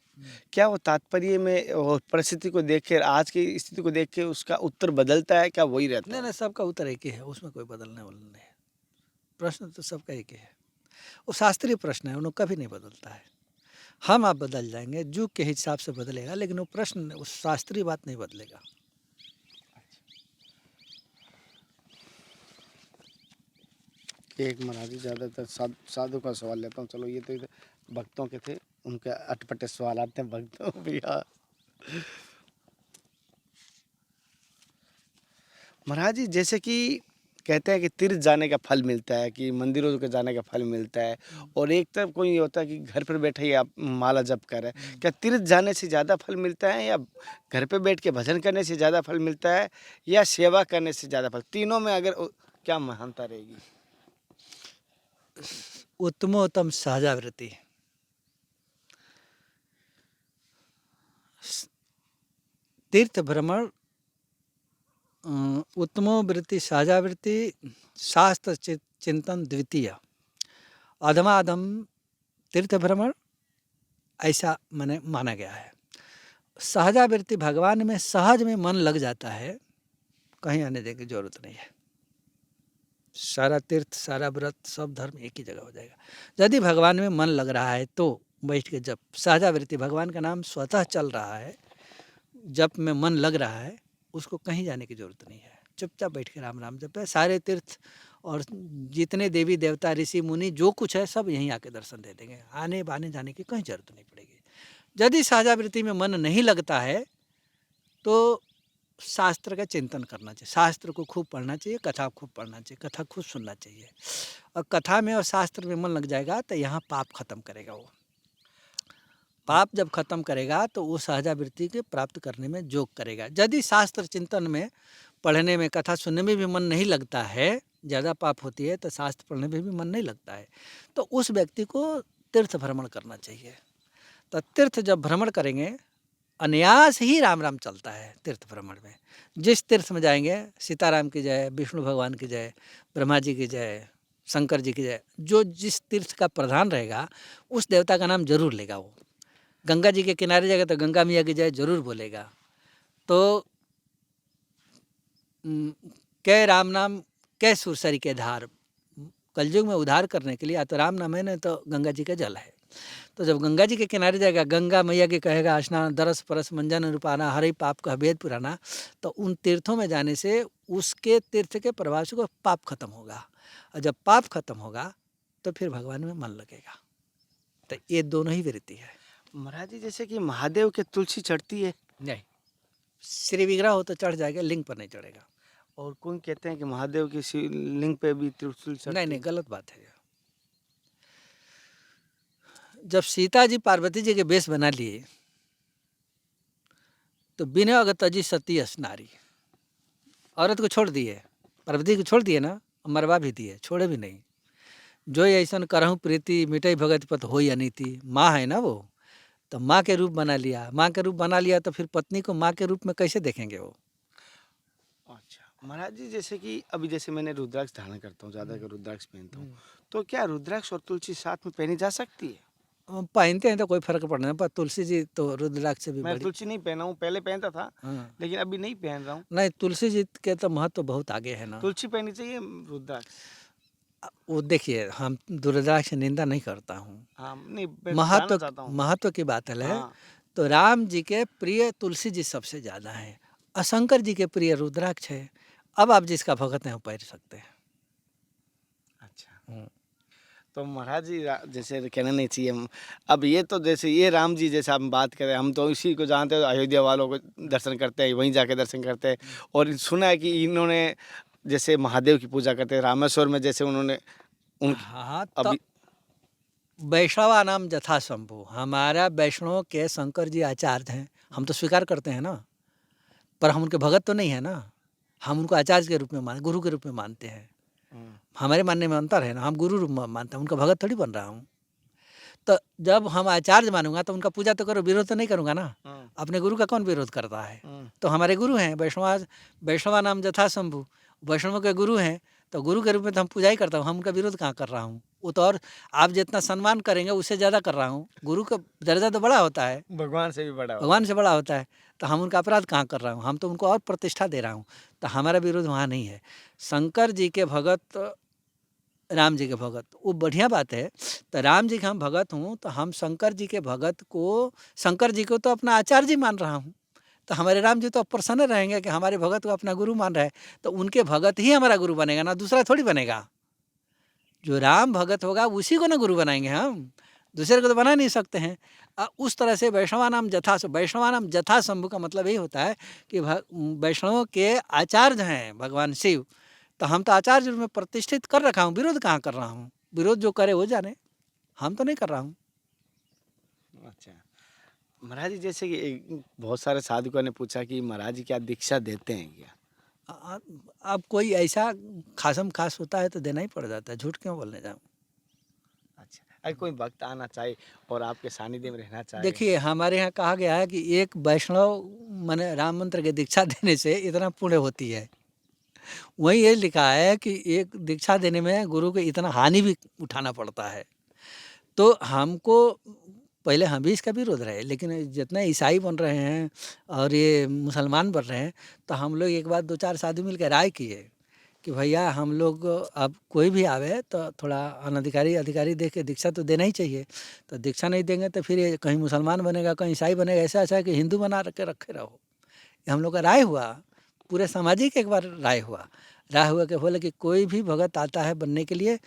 क्या वो तात्पर्य में और परिस्थिति को देख के, आज की स्थिति को देख के उसका उत्तर बदलता है, क्या वही रहता नहीं है? नहीं, सबका उत्तर एक ही है, उसमें कोई बदलने वाला नहीं है। प्रश्न तो सबका एक ही है, वो शास्त्रीय प्रश्न है, उन्होंने कभी नहीं बदलता है। हम आप बदल जाएंगे, युग के हिसाब से बदलेगा, लेकिन वो प्रश्न उस शास्त्रीय बात नहीं बदलेगा। एक महाराज जी ज़्यादातर साधु का सवाल लेता हूँ। चलो ये तो इधर भक्तों के थे, उनके अटपटे सवाल आते हैं भक्तों भैया। महाराज जी जैसे कि कहते हैं कि तीर्थ जाने का फल मिलता है, कि मंदिरों के जाने का फल मिलता है, और एक तरफ कोई ये होता है कि घर पर बैठे ही आप माला जप कर रहे हैं। क्या तीर्थ जाने से ज़्यादा फल मिलता है, या घर पे बैठ के भजन करने से ज़्यादा फल मिलता है, या सेवा करने से ज़्यादा फल? तीनों में अगर क्या महानता रहेगी? उत्तमोत्तम सहजावृत्ति। तीर्थ भ्रमण, उत्तमो वृत्ति सहजावृत्ति, शास्त्र चिंतन द्वितीय, अधमाधम तीर्थ भ्रमण, ऐसा मैंने माना गया है। सहजावृत्ति भगवान में सहज में मन लग जाता है, कहीं आने देने की जरूरत नहीं है। सारा तीर्थ, सारा व्रत, सब धर्म एक ही जगह हो जाएगा। यदि भगवान में मन लग रहा है तो बैठ के जब सहजावृत्ति, भगवान का नाम स्वतः चल रहा है, जप में मन लग रहा है, उसको कहीं जाने की जरूरत नहीं है। चुपचाप बैठ के राम राम जप है। सारे तीर्थ और जितने देवी देवता ऋषि मुनि जो कुछ है सब यहीं आके दर्शन दे देंगे। आने बाने जाने की कहीं जरूरत नहीं पड़ेगी। यदि सहजावृत्ति में मन नहीं लगता है तो शास्त्र का चिंतन करना चाहिए, शास्त्र को खूब पढ़ना चाहिए, कथा खूब पढ़ना चाहिए, कथा खूब सुनना चाहिए। और कथा में और शास्त्र में मन लग जाएगा तो यहाँ पाप खत्म करेगा। वो पाप जब खत्म करेगा तो वो सहजावृत्ति के प्राप्त करने में जोग करेगा। यदि शास्त्र चिंतन में, पढ़ने में, कथा सुनने में भी मन नहीं लगता है, ज़्यादा पाप होती है, तो शास्त्र पढ़ने में भी मन नहीं लगता है, तो उस व्यक्ति को तीर्थ भ्रमण करना चाहिए। तो तीर्थ जब भ्रमण करेंगे, अनायास ही राम राम चलता है तीर्थ भ्रमण में। जिस तीर्थ में जाएंगे, सीताराम की जय, विष्णु भगवान की जय, ब्रह्मा जी की जय, शंकर जी की जय, जो जिस तीर्थ का प्रधान रहेगा उस देवता का नाम जरूर लेगा। वो गंगा जी के किनारे जाएगा तो गंगा मैया की जय जरूर बोलेगा। तो कै राम नाम कै सुरसरी के धार, कलयुग में उद्धार करने के लिए या तो राम नाम है, नहीं तो गंगा जी का जल है। तो जब गंगा जी के किनारे जाएगा, गंगा मैया के कहेगा स्नान दरस परस मंजन रूपाना हरि पाप का भेद पुराना, तो उन तीर्थों में जाने से उसके तीर्थ के प्रभाव से को पाप खत्म होगा। और जब पाप खत्म होगा तो फिर भगवान में मन लगेगा। तो ये दोनों ही वृत्ति है। महाराज जी जैसे कि महादेव के तुलसी चढ़ती है? नहीं, श्री विग्रह हो तो चढ़ जाएगा, लिंग पर नहीं चढ़ेगा। और कोई कहते हैं कि महादेव के लिंग पे भी तुलसी चढ़ती नहीं, गलत बात है। जब सीता जी पार्वती जी के वेश बना लिए तो बिना अगतजी सती असनारी, औरत को छोड़ दिए, पार्वती को छोड़ दिए ना, मरवा भी दिए, छोड़े भी नहीं। जो ऐसा करहूँ प्रीति मिटई भगत पत हो या नहीं थी, माँ है ना वो, तो माँ के रूप बना लिया। माँ के रूप बना लिया तो फिर पत्नी को माँ के रूप में कैसे देखेंगे वो? अच्छा महाराज जी जैसे कि अभी जैसे मैंने रुद्राक्ष धारण करता हूँ, ज़्यादा कर रुद्राक्ष पहनता हूँ, तो क्या रुद्राक्ष और तुलसी साथ में पहनी जा सकती है? पहनते हैं तो कोई फर्क पड़ना है, पर तुलसी जी तो रुद्राक्ष से भी मैं बड़ी। तुलसी नहीं पहना हूँ, पहले पहनता था, हाँ, लेकिन अभी नहीं पहन रहा हूँ। नहीं, तुलसी जी के तो महत्व बहुत आगे है ना। तुलसी पहननी चाहिए रुद्राक्ष? वो देखिए, हम रुद्राक्ष निंदा नहीं करता हूँ, हाँ नहीं, मैं जानना चाहता हूँ। महत्व की बात है। हाँ। तो राम जी के प्रिय तुलसी जी सबसे ज़्यादा है, और शंकर जी के प्रिय रुद्राक्ष है। अब आप जिसका भगत हैं वो पहन सकते हैं। अच्छा, तो महाराज जी जैसे कहना नहीं चाहिए हम, अब ये तो जैसे ये राम जी जैसे हम बात करें, हम तो इसी को जानते हैं, अयोध्या वालों को दर्शन करते हैं, वहीं जाके दर्शन करते हैं। और सुना है कि इन्होंने जैसे महादेव की पूजा करते हैं रामेश्वर में, जैसे उन्होंने हाँ, तो अभी वैष्णवा नाम जथा शंभु, हमारा वैष्णव के शंकर जी आचार्य हैं, हम तो स्वीकार करते हैं ना, पर हम उनके भगत तो नहीं है ना। हम उनको आचार्य के रूप में गुरु के रूप में मानते हैं। हमारे मानने में अंतर है ना, हम गुरु रूप में मानते हैं, उनका भगत थोड़ी बन रहा हूँ। तो जब हम आचार्य मानूंगा तो उनका पूजा तो करो, विरोध तो नहीं करूँगा ना। अपने गुरु का कौन विरोध करता है? तो हमारे गुरु हैं वैष्णवा नाम जथा शंभु, वैष्णव के गुरु हैं, तो गुरु के रूप में तो हम पूजा ही करता हूँ। हम उनका विरोध कहाँ कर रहा हूँ? वो तो और आप जितना सम्मान करेंगे उससे ज़्यादा कर रहा हूँ। गुरु का दर्जा तो बड़ा होता है, भगवान से भी बड़ा भगवान से बड़ा होता है, तो हम उनका अपराध कहाँ कर रहा हूँ? हम तो उनको और प्रतिष्ठा दे रहा हूँ। तो हमारा विरोध वहाँ नहीं है। शंकर जी के भगत राम जी के भगत, वो बढ़िया बात है। तो राम जी के हम भगत हूँ, तो हम शंकर जी के भगत को, शंकर जी को तो अपना आचार्य जी मान रहा हूँ। तो हमारे राम जी तो प्रसन्न रहेंगे कि हमारे भगत को अपना गुरु मान रहा है, तो उनके भगत ही हमारा गुरु बनेगा ना, दूसरा थोड़ी बनेगा। जो राम भगत होगा उसी को ना गुरु बनाएंगे हम, दूसरे को तो बना नहीं सकते हैं। उस तरह से वैष्णवानाम जथा शंभु का मतलब यही होता है कि वैष्णवों के आचार्य हैं भगवान शिव। तो हम तो आचार्य रूप में प्रतिष्ठित कर रखा हूँ, विरोध कहाँ कर रहा हूँ? विरोध जो करे वो जाने, हम तो नहीं कर रहा हूँ। अच्छा। महाराज जी, जैसे कि बहुत सारे साधुओं ने पूछा कि महाराज जी क्या दीक्षा देते हैं क्या? अब कोई ऐसा खासम खास होता है तो देना ही पड़ जाता है, झूठ क्यों बोलने जाऊँ। अच्छा, अगर कोई भक्त आना चाहे और आपके सानिध्य में रहना चाहे? देखिए, हमारे यहाँ कहा गया है कि एक वैष्णव माने राम मंत्र की दीक्षा देने से इतना पुण्य होती है। वहीं ये लिखा है कि एक दीक्षा देने में गुरु को इतना हानि भी उठाना पड़ता है। तो हमको, पहले हम भी इसका विरोध रहे, लेकिन जितने ईसाई बन रहे हैं और ये मुसलमान बन रहे हैं, तो हम लोग एक बार 2-4 साधु मिल के राय किए कि भैया हम लोग, अब कोई भी आवे तो थोड़ा अनधिकारी अधिकारी देख के दीक्षा तो देना ही चाहिए। तो दीक्षा नहीं देंगे तो फिर ये कहीं मुसलमान बनेगा, कहीं ईसाई बनेगा, ऐसा अच्छा है कि हिंदू बना के रखे रहो। ये हम लोग का राय हुआ, पूरे सामाजिक एक बार राय हुआ कि बोले कि कोई भी भगत आता है बनने के लिए,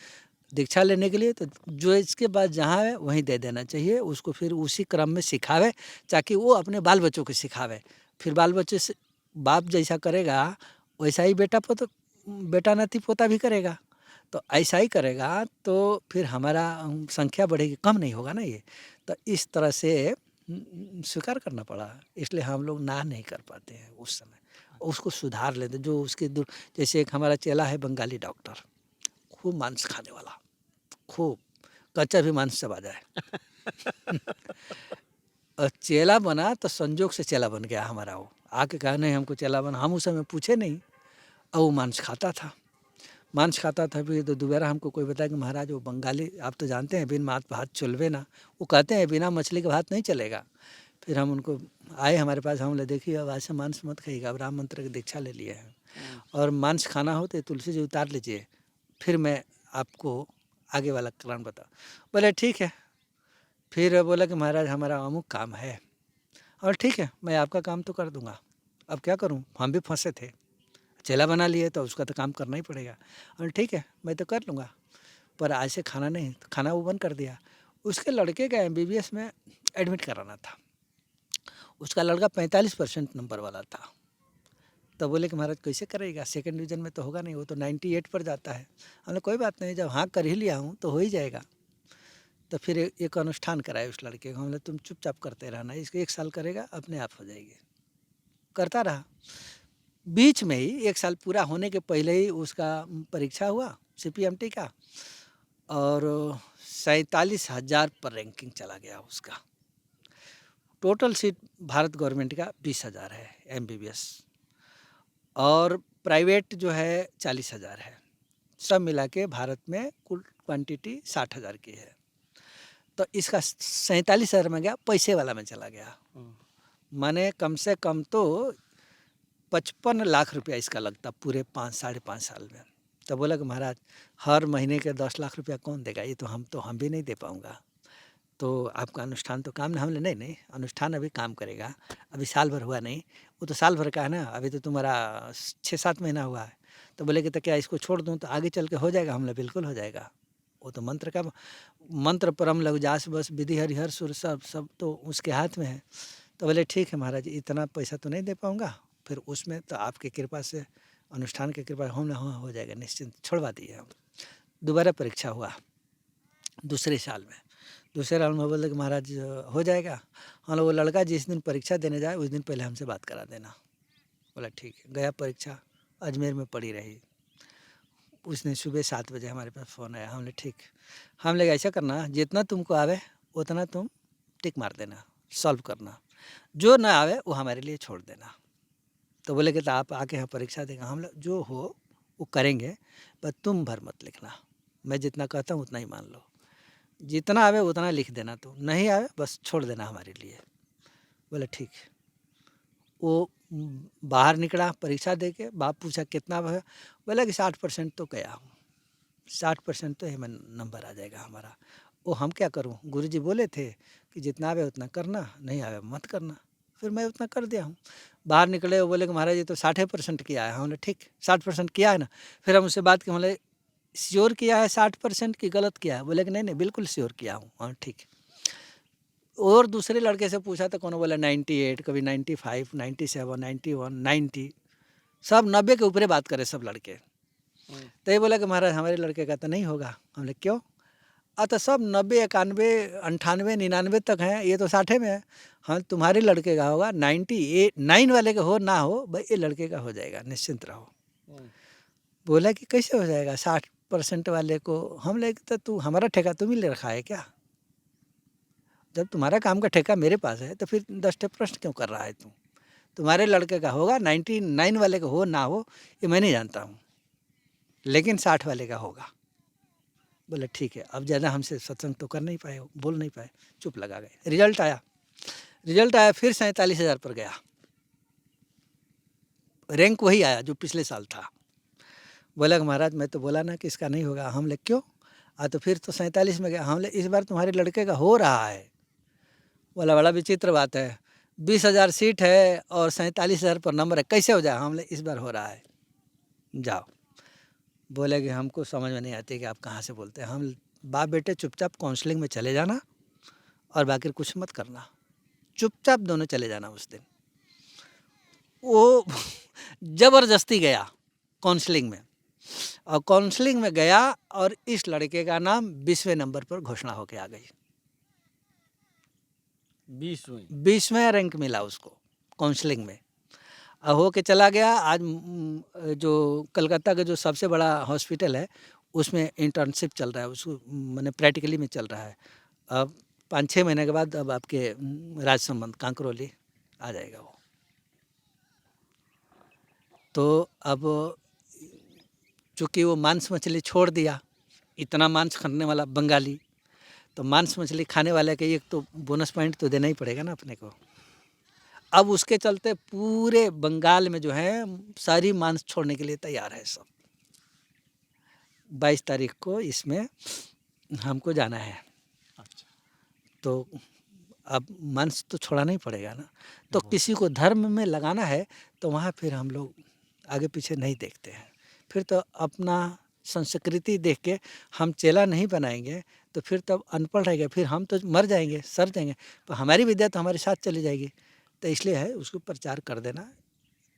दीक्षा लेने के लिए, तो जो इसके बाद जहाँ है वहीं दे देना चाहिए उसको, फिर उसी क्रम में सिखावे, ताकि वो अपने बाल बच्चों को सिखावे। फिर बाल बच्चे से बाप जैसा करेगा वैसा ही बेटा नाती पोता भी करेगा। तो ऐसा ही करेगा तो फिर हमारा संख्या बढ़ेगी, कम नहीं होगा ना ये। तो इस तरह से स्वीकार करना पड़ा, इसलिए हम लोग ना नहीं कर पाते हैं उस समय। उसको सुधार लेते जो उसके जैसे एक हमारा चेला है बंगाली डॉक्टर, खूब मांस खाने वाला, खूब कच्चा भी मांस चबा जाए। और चेला बना तो संजोग से चेला बन गया हमारा। वो आके कहा नहीं हमको चेला बना, हम उस समय पूछे नहीं, और वो मांस खाता था। फिर तो दोबारा हमको कोई बताया कि महाराज वो बंगाली, आप तो जानते हैं बिन मात भात चलवे ना, वो कहते हैं बिना मछली के भात नहीं चलेगा। फिर हम उनको आए हमारे पास, हम ले देखिए अब आज से मांस मत खाइएगा, अब राम मंत्र की दीक्षा ले लिए हैं, और मांस खाना हो तो तुलसी जी उतार लीजिए, फिर मैं आपको आगे वाला कारण बता। बोले ठीक है। फिर बोला कि महाराज हमारा अमुक काम है, और ठीक है मैं आपका काम तो कर दूंगा, अब क्या करूं, हम भी फंसे थे, चेला बना लिए तो उसका तो काम करना ही पड़ेगा। और ठीक है मैं तो कर लूँगा, पर आज से खाना नहीं, तो खाना वो बंद कर दिया। उसके लड़के का MBBS में एडमिट कराना था, उसका लड़का 45% नंबर वाला था। तो बोले कि महाराज कैसे करेगा, सेकंड डिवीज़न में तो होगा नहीं, वो तो 98 पर जाता है। हमने कोई बात नहीं, जब हाँ कर ही लिया हूँ तो हो ही जाएगा। तो फिर एक अनुष्ठान कराए उस लड़के को, हमने तुम चुपचाप करते रहना, इसको 1 साल करेगा अपने आप हो जाएगी। करता रहा, बीच में ही 1 साल पूरा होने के पहले ही उसका परीक्षा हुआ CPMT का, और 47,000 पर रैंकिंग चला गया उसका। टोटल सीट भारत गवर्नमेंट का 20,000 है MBBS, और प्राइवेट जो है 40,000 है। सब मिला के भारत में कुल क्वांटिटी 60,000 की है। तो इसका 47,000 में गया, पैसे वाला में चला गया। माने कम से कम तो 55 लाख रुपया इसका लगता पूरे 5-5.5 साल में। तो बोला कि महाराज हर महीने के 10 लाख रुपया कौन देगा, ये तो हम भी नहीं दे पाऊँगा, तो आपका अनुष्ठान तो काम नहीं। हमने नहीं अनुष्ठान अभी काम करेगा, अभी साल भर हुआ नहीं, वो तो साल भर का है ना, अभी तो तुम्हारा 6-7 महीना हुआ है। तो बोले कि तो क्या इसको छोड़ दूँ तो आगे चल के हो जाएगा? हमने बिल्कुल हो जाएगा, वो तो मंत्र परम लग जास बस, विधि हरिहर सुर सब तो उसके हाथ में है। तो बोले ठीक है महाराज इतना पैसा तो नहीं दे पाऊँगा, फिर उसमें तो आपकी कृपा से, अनुष्ठान की कृपा हमने, हाँ हो जाएगा निश्चिंत, छोड़वा दिए हम। दोबारा परीक्षा हुआ दूसरे साल में, दूसरे राउंड में बोले कि महाराज हो जाएगा। हाँ, वो लड़का जिस दिन परीक्षा देने जाए उस दिन पहले हमसे बात करा देना। बोला ठीक है। गया, परीक्षा अजमेर में पड़ी रही। उस दिन सुबह 7 बजे हमारे पास फ़ोन आया। हमने ठीक, हम लोग ऐसा करना जितना तुमको आवे उतना तुम टिक मार देना, सॉल्व करना, जो ना आवे वो हमारे लिए छोड़ देना। तो बोले कि तो आप आके यहाँ परीक्षा देंगे, हम लोग जो हो वो करेंगे, पर तुम भर मत लिखना, मैं जितना कहता हूँ उतना ही मान लो, जितना आवे उतना लिख देना, तो नहीं आवे बस छोड़ देना हमारे लिए। बोले ठीक। वो बाहर निकला परीक्षा दे के, बाप पूछा कितना है, बोला कि 60% तो गया हूँ। 60% तो एम नंबर आ जाएगा हमारा। वो हम क्या करूं, गुरुजी बोले थे कि जितना आवे उतना करना, नहीं आवे मत करना। फिर मैं उतना कर दिया हूँ। बाहर निकले वो बोले कि महाराज ये तो 60% किया है। हमने ठीक 60% किया है ना। फिर हम उससे बात की, बोले श्योर किया है 60% की गलत किया है? बोले कि नहीं नहीं बिल्कुल श्योर किया हूँ। हाँ ठीक। और दूसरे लड़के से पूछा तो कौन बोला 98, कभी 95, 97, 91, 90, सब 90 के ऊपर बात करे सब लड़के। तो ये बोला कि महाराज हमारे लड़के का तो नहीं होगा। हमने क्यों? तो सब 90, 91, 98, 99 तक हैं, ये तो 60 में है। हाँ तुम्हारे लड़के का होगा, 98, 9 वाले का हो ना हो भाई, ये लड़के का हो जाएगा, निश्चिंत रहो। बोला कि कैसे हो जाएगा 60% वाले को? हम लेके तो तू हमारा ठेका तुम ही ले रखा है क्या? जब तुम्हारा काम का ठेका मेरे पास है तो फिर 10 प्रश्न क्यों कर रहा है तू? तुम्हारे लड़के का होगा, 99 वाले का हो ना हो ये मैं नहीं जानता हूँ, लेकिन 60 वाले का होगा। बोले ठीक है। अब ज़्यादा हमसे सत्संग तो कर नहीं पाए, बोल नहीं पाए, चुप लगा गए। रिजल्ट आया फिर 47,000 पर गया। रैंक वही आया जो पिछले साल था। बोला कि महाराज मैं तो बोला ना कि इसका नहीं होगा। हम ले क्यों? तो फिर तो 47 में गया। हम ले इस बार तुम्हारे लड़के का हो रहा है। बोला बड़ा विचित्र बात है, 20,000 सीट है और 47,000 पर नंबर है, कैसे हो जाए? हम ले इस बार हो रहा है, जाओ। बोले कि हमको समझ में नहीं आती कि आप कहाँ से बोलते हैं। हम बाप बेटे चुपचाप काउंसलिंग में चले जाना और बाकी कुछ मत करना, चुपचाप दोनों चले जाना। उस दिन वो ज़बरदस्ती गया काउंसलिंग में, और काउंसलिंग में गया और इस लड़के का नाम 20वें नंबर पर घोषणा होके आ गई। 20वें रैंक मिला उसको काउंसलिंग में, और हो के चला गया। आज जो कलकत्ता का जो सबसे बड़ा हॉस्पिटल है उसमें इंटर्नशिप चल रहा है, उसको मैंने प्रैक्टिकली में चल रहा है। अब 5-6 महीने के बाद अब आपके राजसमंद कांकरोली आ जाएगा वो। तो अब चूँकि वो मांस मछली छोड़ दिया, इतना मांस खाने वाला बंगाली, तो मांस मछली खाने वाले के एक तो बोनस पॉइंट तो देना ही पड़ेगा ना अपने को। अब उसके चलते पूरे बंगाल में जो है सारी मांस छोड़ने के लिए तैयार है सब। 22 तारीख को इसमें हमको जाना है। अच्छा। तो अब मांस तो छोड़ना ही पड़ेगा ना। तो किसी को धर्म में लगाना है तो वहाँ फिर हम लोग आगे पीछे नहीं देखते हैं। फिर तो अपना संस्कृति देख के हम चेला नहीं बनाएंगे तो फिर तब अनपढ़ रहेगा, फिर हम तो मर जाएंगे, सर जाएंगे, तो हमारी विद्या तो हमारे साथ चली जाएगी। तो इसलिए है उसको प्रचार कर देना,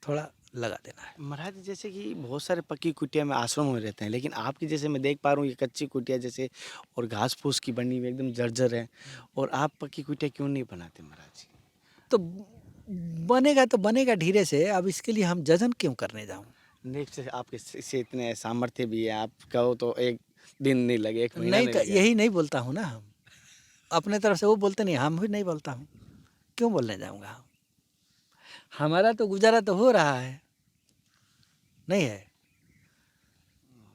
थोड़ा लगा देना है। महाराज जैसे कि बहुत सारे पक्की कुटिया में आश्रम में रहते हैं, लेकिन आपकी जैसे मैं देख पा रहा हूँ ये कच्ची कुटिया जैसे और घास फूस की बनी हुई एकदम जर्जर है, और आप पक्की कुटिया क्यों नहीं बनाते महाराज जी? तो बनेगा तो बनेगा धीरे से, अब इसके लिए हम जजन क्यों करने जाऊँ? नेक्स्ट से आपके से इतने सामर्थ्य भी है, आप कहो तो एक दिन नहीं लगे, एक महीना नहीं नहीं तो लगे। यही नहीं बोलता हूँ ना हम अपने तरफ से, वो बोलते नहीं, हम भी नहीं बोलता हूँ, क्यों बोलने जाऊँगा? हमारा तो गुजारा तो हो रहा है, नहीं है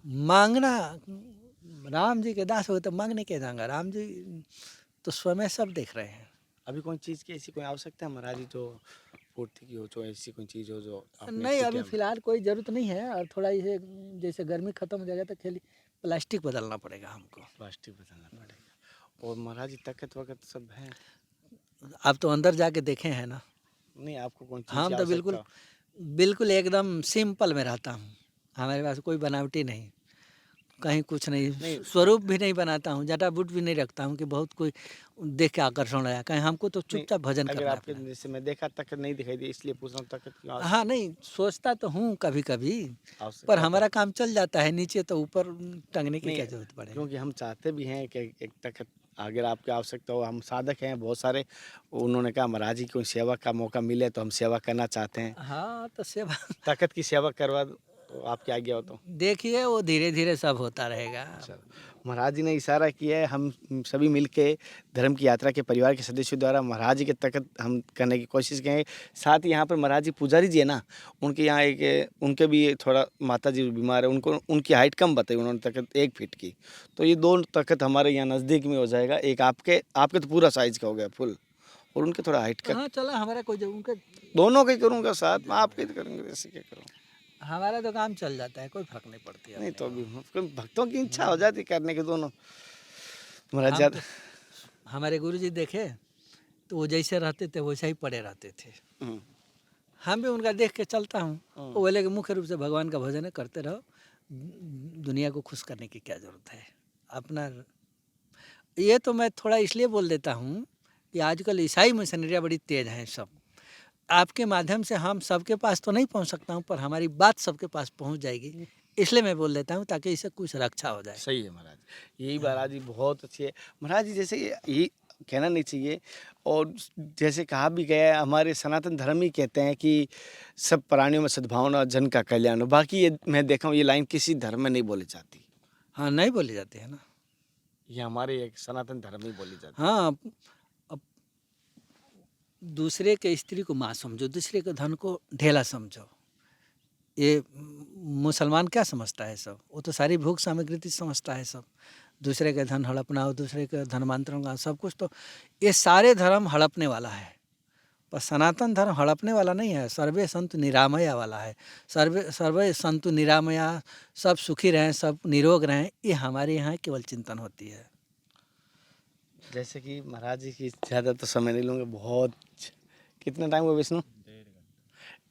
मांगना। राम जी के दास हो तो मांगने के जाऊँगा? राम जी तो स्वयं सब देख रहे हैं। अभी कोई चीज़ की ऐसी कोई आवश्यकता है महाराज जी जो पूर्ति की हो, जो ऐसी कोई चीज़ हो जो आपने नहीं अभी कुटिया में? फ़िलहाल कोई ज़रूरत नहीं है, और थोड़ा इसे जैसे गर्मी ख़त्म हो जाएगा तो खाली प्लास्टिक बदलना पड़ेगा हमको। प्लास्टिक बदलना पड़ेगा। और महाराज जी तकत वकत सब है? आप तो अंदर जाके देखे हैं ना। नहीं, आपको कौन चीज़ की हम तो आवश्यकता हो? बिल्कुल एकदम सिंपल में रहता हूँ। हमारे पास कोई बनावटी नहीं, कहीं कुछ नहीं, नहीं। स्वरूप भी नहीं बनाता हूँ, जटा बूट भी नहीं रखता हूँ कि बहुत कोई देख के आकर्षण आया। कहीं हमको तो नहीं, चुपचाप भजन अगर करना है आपके अपना। जैसे मैं देखा तकत नहीं दिखाई दी, इसलिए पूछ रहा हूँ तकत की हाँ नहीं, सोचता तो हूँ कभी कभी, आवश्यकता पर तो- हमारा काम चल जाता है, नीचे तो ऊपर टंगने की नहीं, क्या जरूरत पड़ेगी। क्योंकि हम चाहते भी हैं कि एक तकत अगर आपकी आवश्यकता हो, हम साधक हैं बहुत सारे, उन्होंने कहा महाराज जी कोई सेवा का मौका मिले तो हम सेवा करना चाहते हैं, हाँ तो सेवा तकत की सेवा करवा दो, तो आपकी आज्ञा हो तो। देखिए वो धीरे धीरे सब होता रहेगा। महाराज जी ने इशारा किया है, हम सभी मिलके धर्म की यात्रा के परिवार के सदस्यों द्वारा महाराज जी के तकत हम करने की कोशिश करेंगे। साथ ही यहाँ पर महाराज जी पुजारी जी है ना, उनके यहाँ एक उनके भी थोड़ा माता जी बीमार है, उनको उनकी हाइट कम बताई उन्होंने, तकत 1 फीट की, तो ये 2 तकत हमारे यहाँ नज़दीक में हो जाएगा। एक आपके तो पूरा साइज का हो गया फुल, और उनके थोड़ा हाइट का, हाँ चला हमारा कोई उनके दोनों का ही करूँगा साथ में, आपके तो करूँगा, जैसे क्या करूँ। हमारा तो काम चल जाता है, कोई फर्क नहीं पड़ती नहीं अपने तो को। अभी भक्तों की इच्छा हो जाती करने के दोनों। महाराज हम ज्यादा तो हमारे गुरुजी देखे तो वो जैसे रहते थे वैसे ही पड़े रहते थे। हम्म, हम भी उनका देख के चलता हूँ। हम्म। वो बोले कि मुख्य रूप से भगवान का भजन करते रहो, दुनिया को खुश करने की क्या ज़रूरत है अपना। ये तो मैं थोड़ा इसलिए बोल देता हूँ कि आजकल ईसाई मिशनरियाँ बड़ी तेज़ हैं सब। आपके माध्यम से हम सबके पास तो नहीं पहुँच सकता हूँ, पर हमारी बात सबके पास पहुँच जाएगी, इसलिए मैं बोल देता हूँ ताकि इससे कुछ रक्षा हो जाए। सही है महाराज, यही महाराज जी बहुत अच्छी है महाराज जी। जैसे ये कहना नहीं चाहिए, और जैसे कहा भी गया है, हमारे सनातन धर्म ही कहते हैं कि सब प्राणियों में सद्भावना, जन का कल्याण हो। बाकी ये मैं देखा हूँ ये लाइन किसी धर्म में नहीं बोली जाती, हाँ, नहीं बोली जाती है ना। ये हमारे एक सनातन धर्म में ही बोली जाती हाँ, अब दूसरे के स्त्री को माँ समझो, दूसरे के धन को ढेला समझो। ये मुसलमान क्या समझता है सब? वो तो सारी भोग सामग्री समझता है सब। दूसरे के धन हड़पना, दूसरे के धर्मांतरण का सब कुछ, तो ये सारे धर्म हड़पने वाला है। पर सनातन धर्म हड़पने वाला नहीं है, सर्वे संतु निरामया वाला है। सर्वे संतु निरामया, सब सुखी रहें, सब निरोग रहें, ये हमारे यहाँ केवल चिंतन होती है। है। जैसे कि महाराज जी की ज़्यादा तो समय नहीं लूँगा, बहुत कितना टाइम हुआ विष्णु?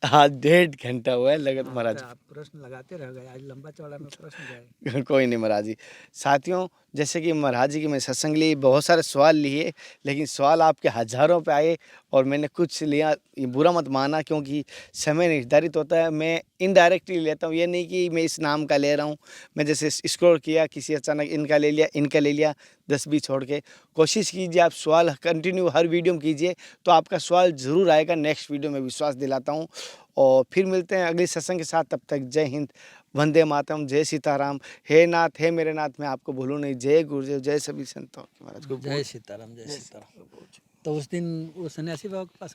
हाँ 1.5 घंटा हुआ है लगत महाराज। आप प्रश्न लगाते रह गए, आज लंबा चौड़ा में प्रश्न गए। कोई नहीं महाराज जी। साथियों, जैसे कि महाराज जी की मैं सत्संग ली, बहुत सारे सवाल लिए, लेकिन सवाल आपके हज़ारों पे आए और मैंने कुछ लिया, ये बुरा मत माना क्योंकि समय निर्धारित होता है। मैं इनडायरेक्टली लेता हूँ, ये नहीं कि मैं इस नाम का ले रहा हूँ। मैं जैसे स्क्रॉल किया, किसी अचानक इनका ले लिया, इनका ले लिया, 10-20 छोड़ के। कोशिश कीजिए आप सवाल कंटिन्यू हर वीडियो में कीजिए, तो आपका सवाल ज़रूर आएगा नेक्स्ट वीडियो में, विश्वास दिलाता हूँ। और फिर मिलते हैं अगले सत्संग के साथ, तब तक जय हिंद, वंदे मातरम, जय सीताराम। हे नाथ, हे मेरे नाथ, मैं आपको भूलूं नहीं। जय गुरुदेव, जय सभी संतों के महाराज को। जय सीताराम, जय सीताराम। तो उस दिन वो सन्यासी बाबा के पास गए।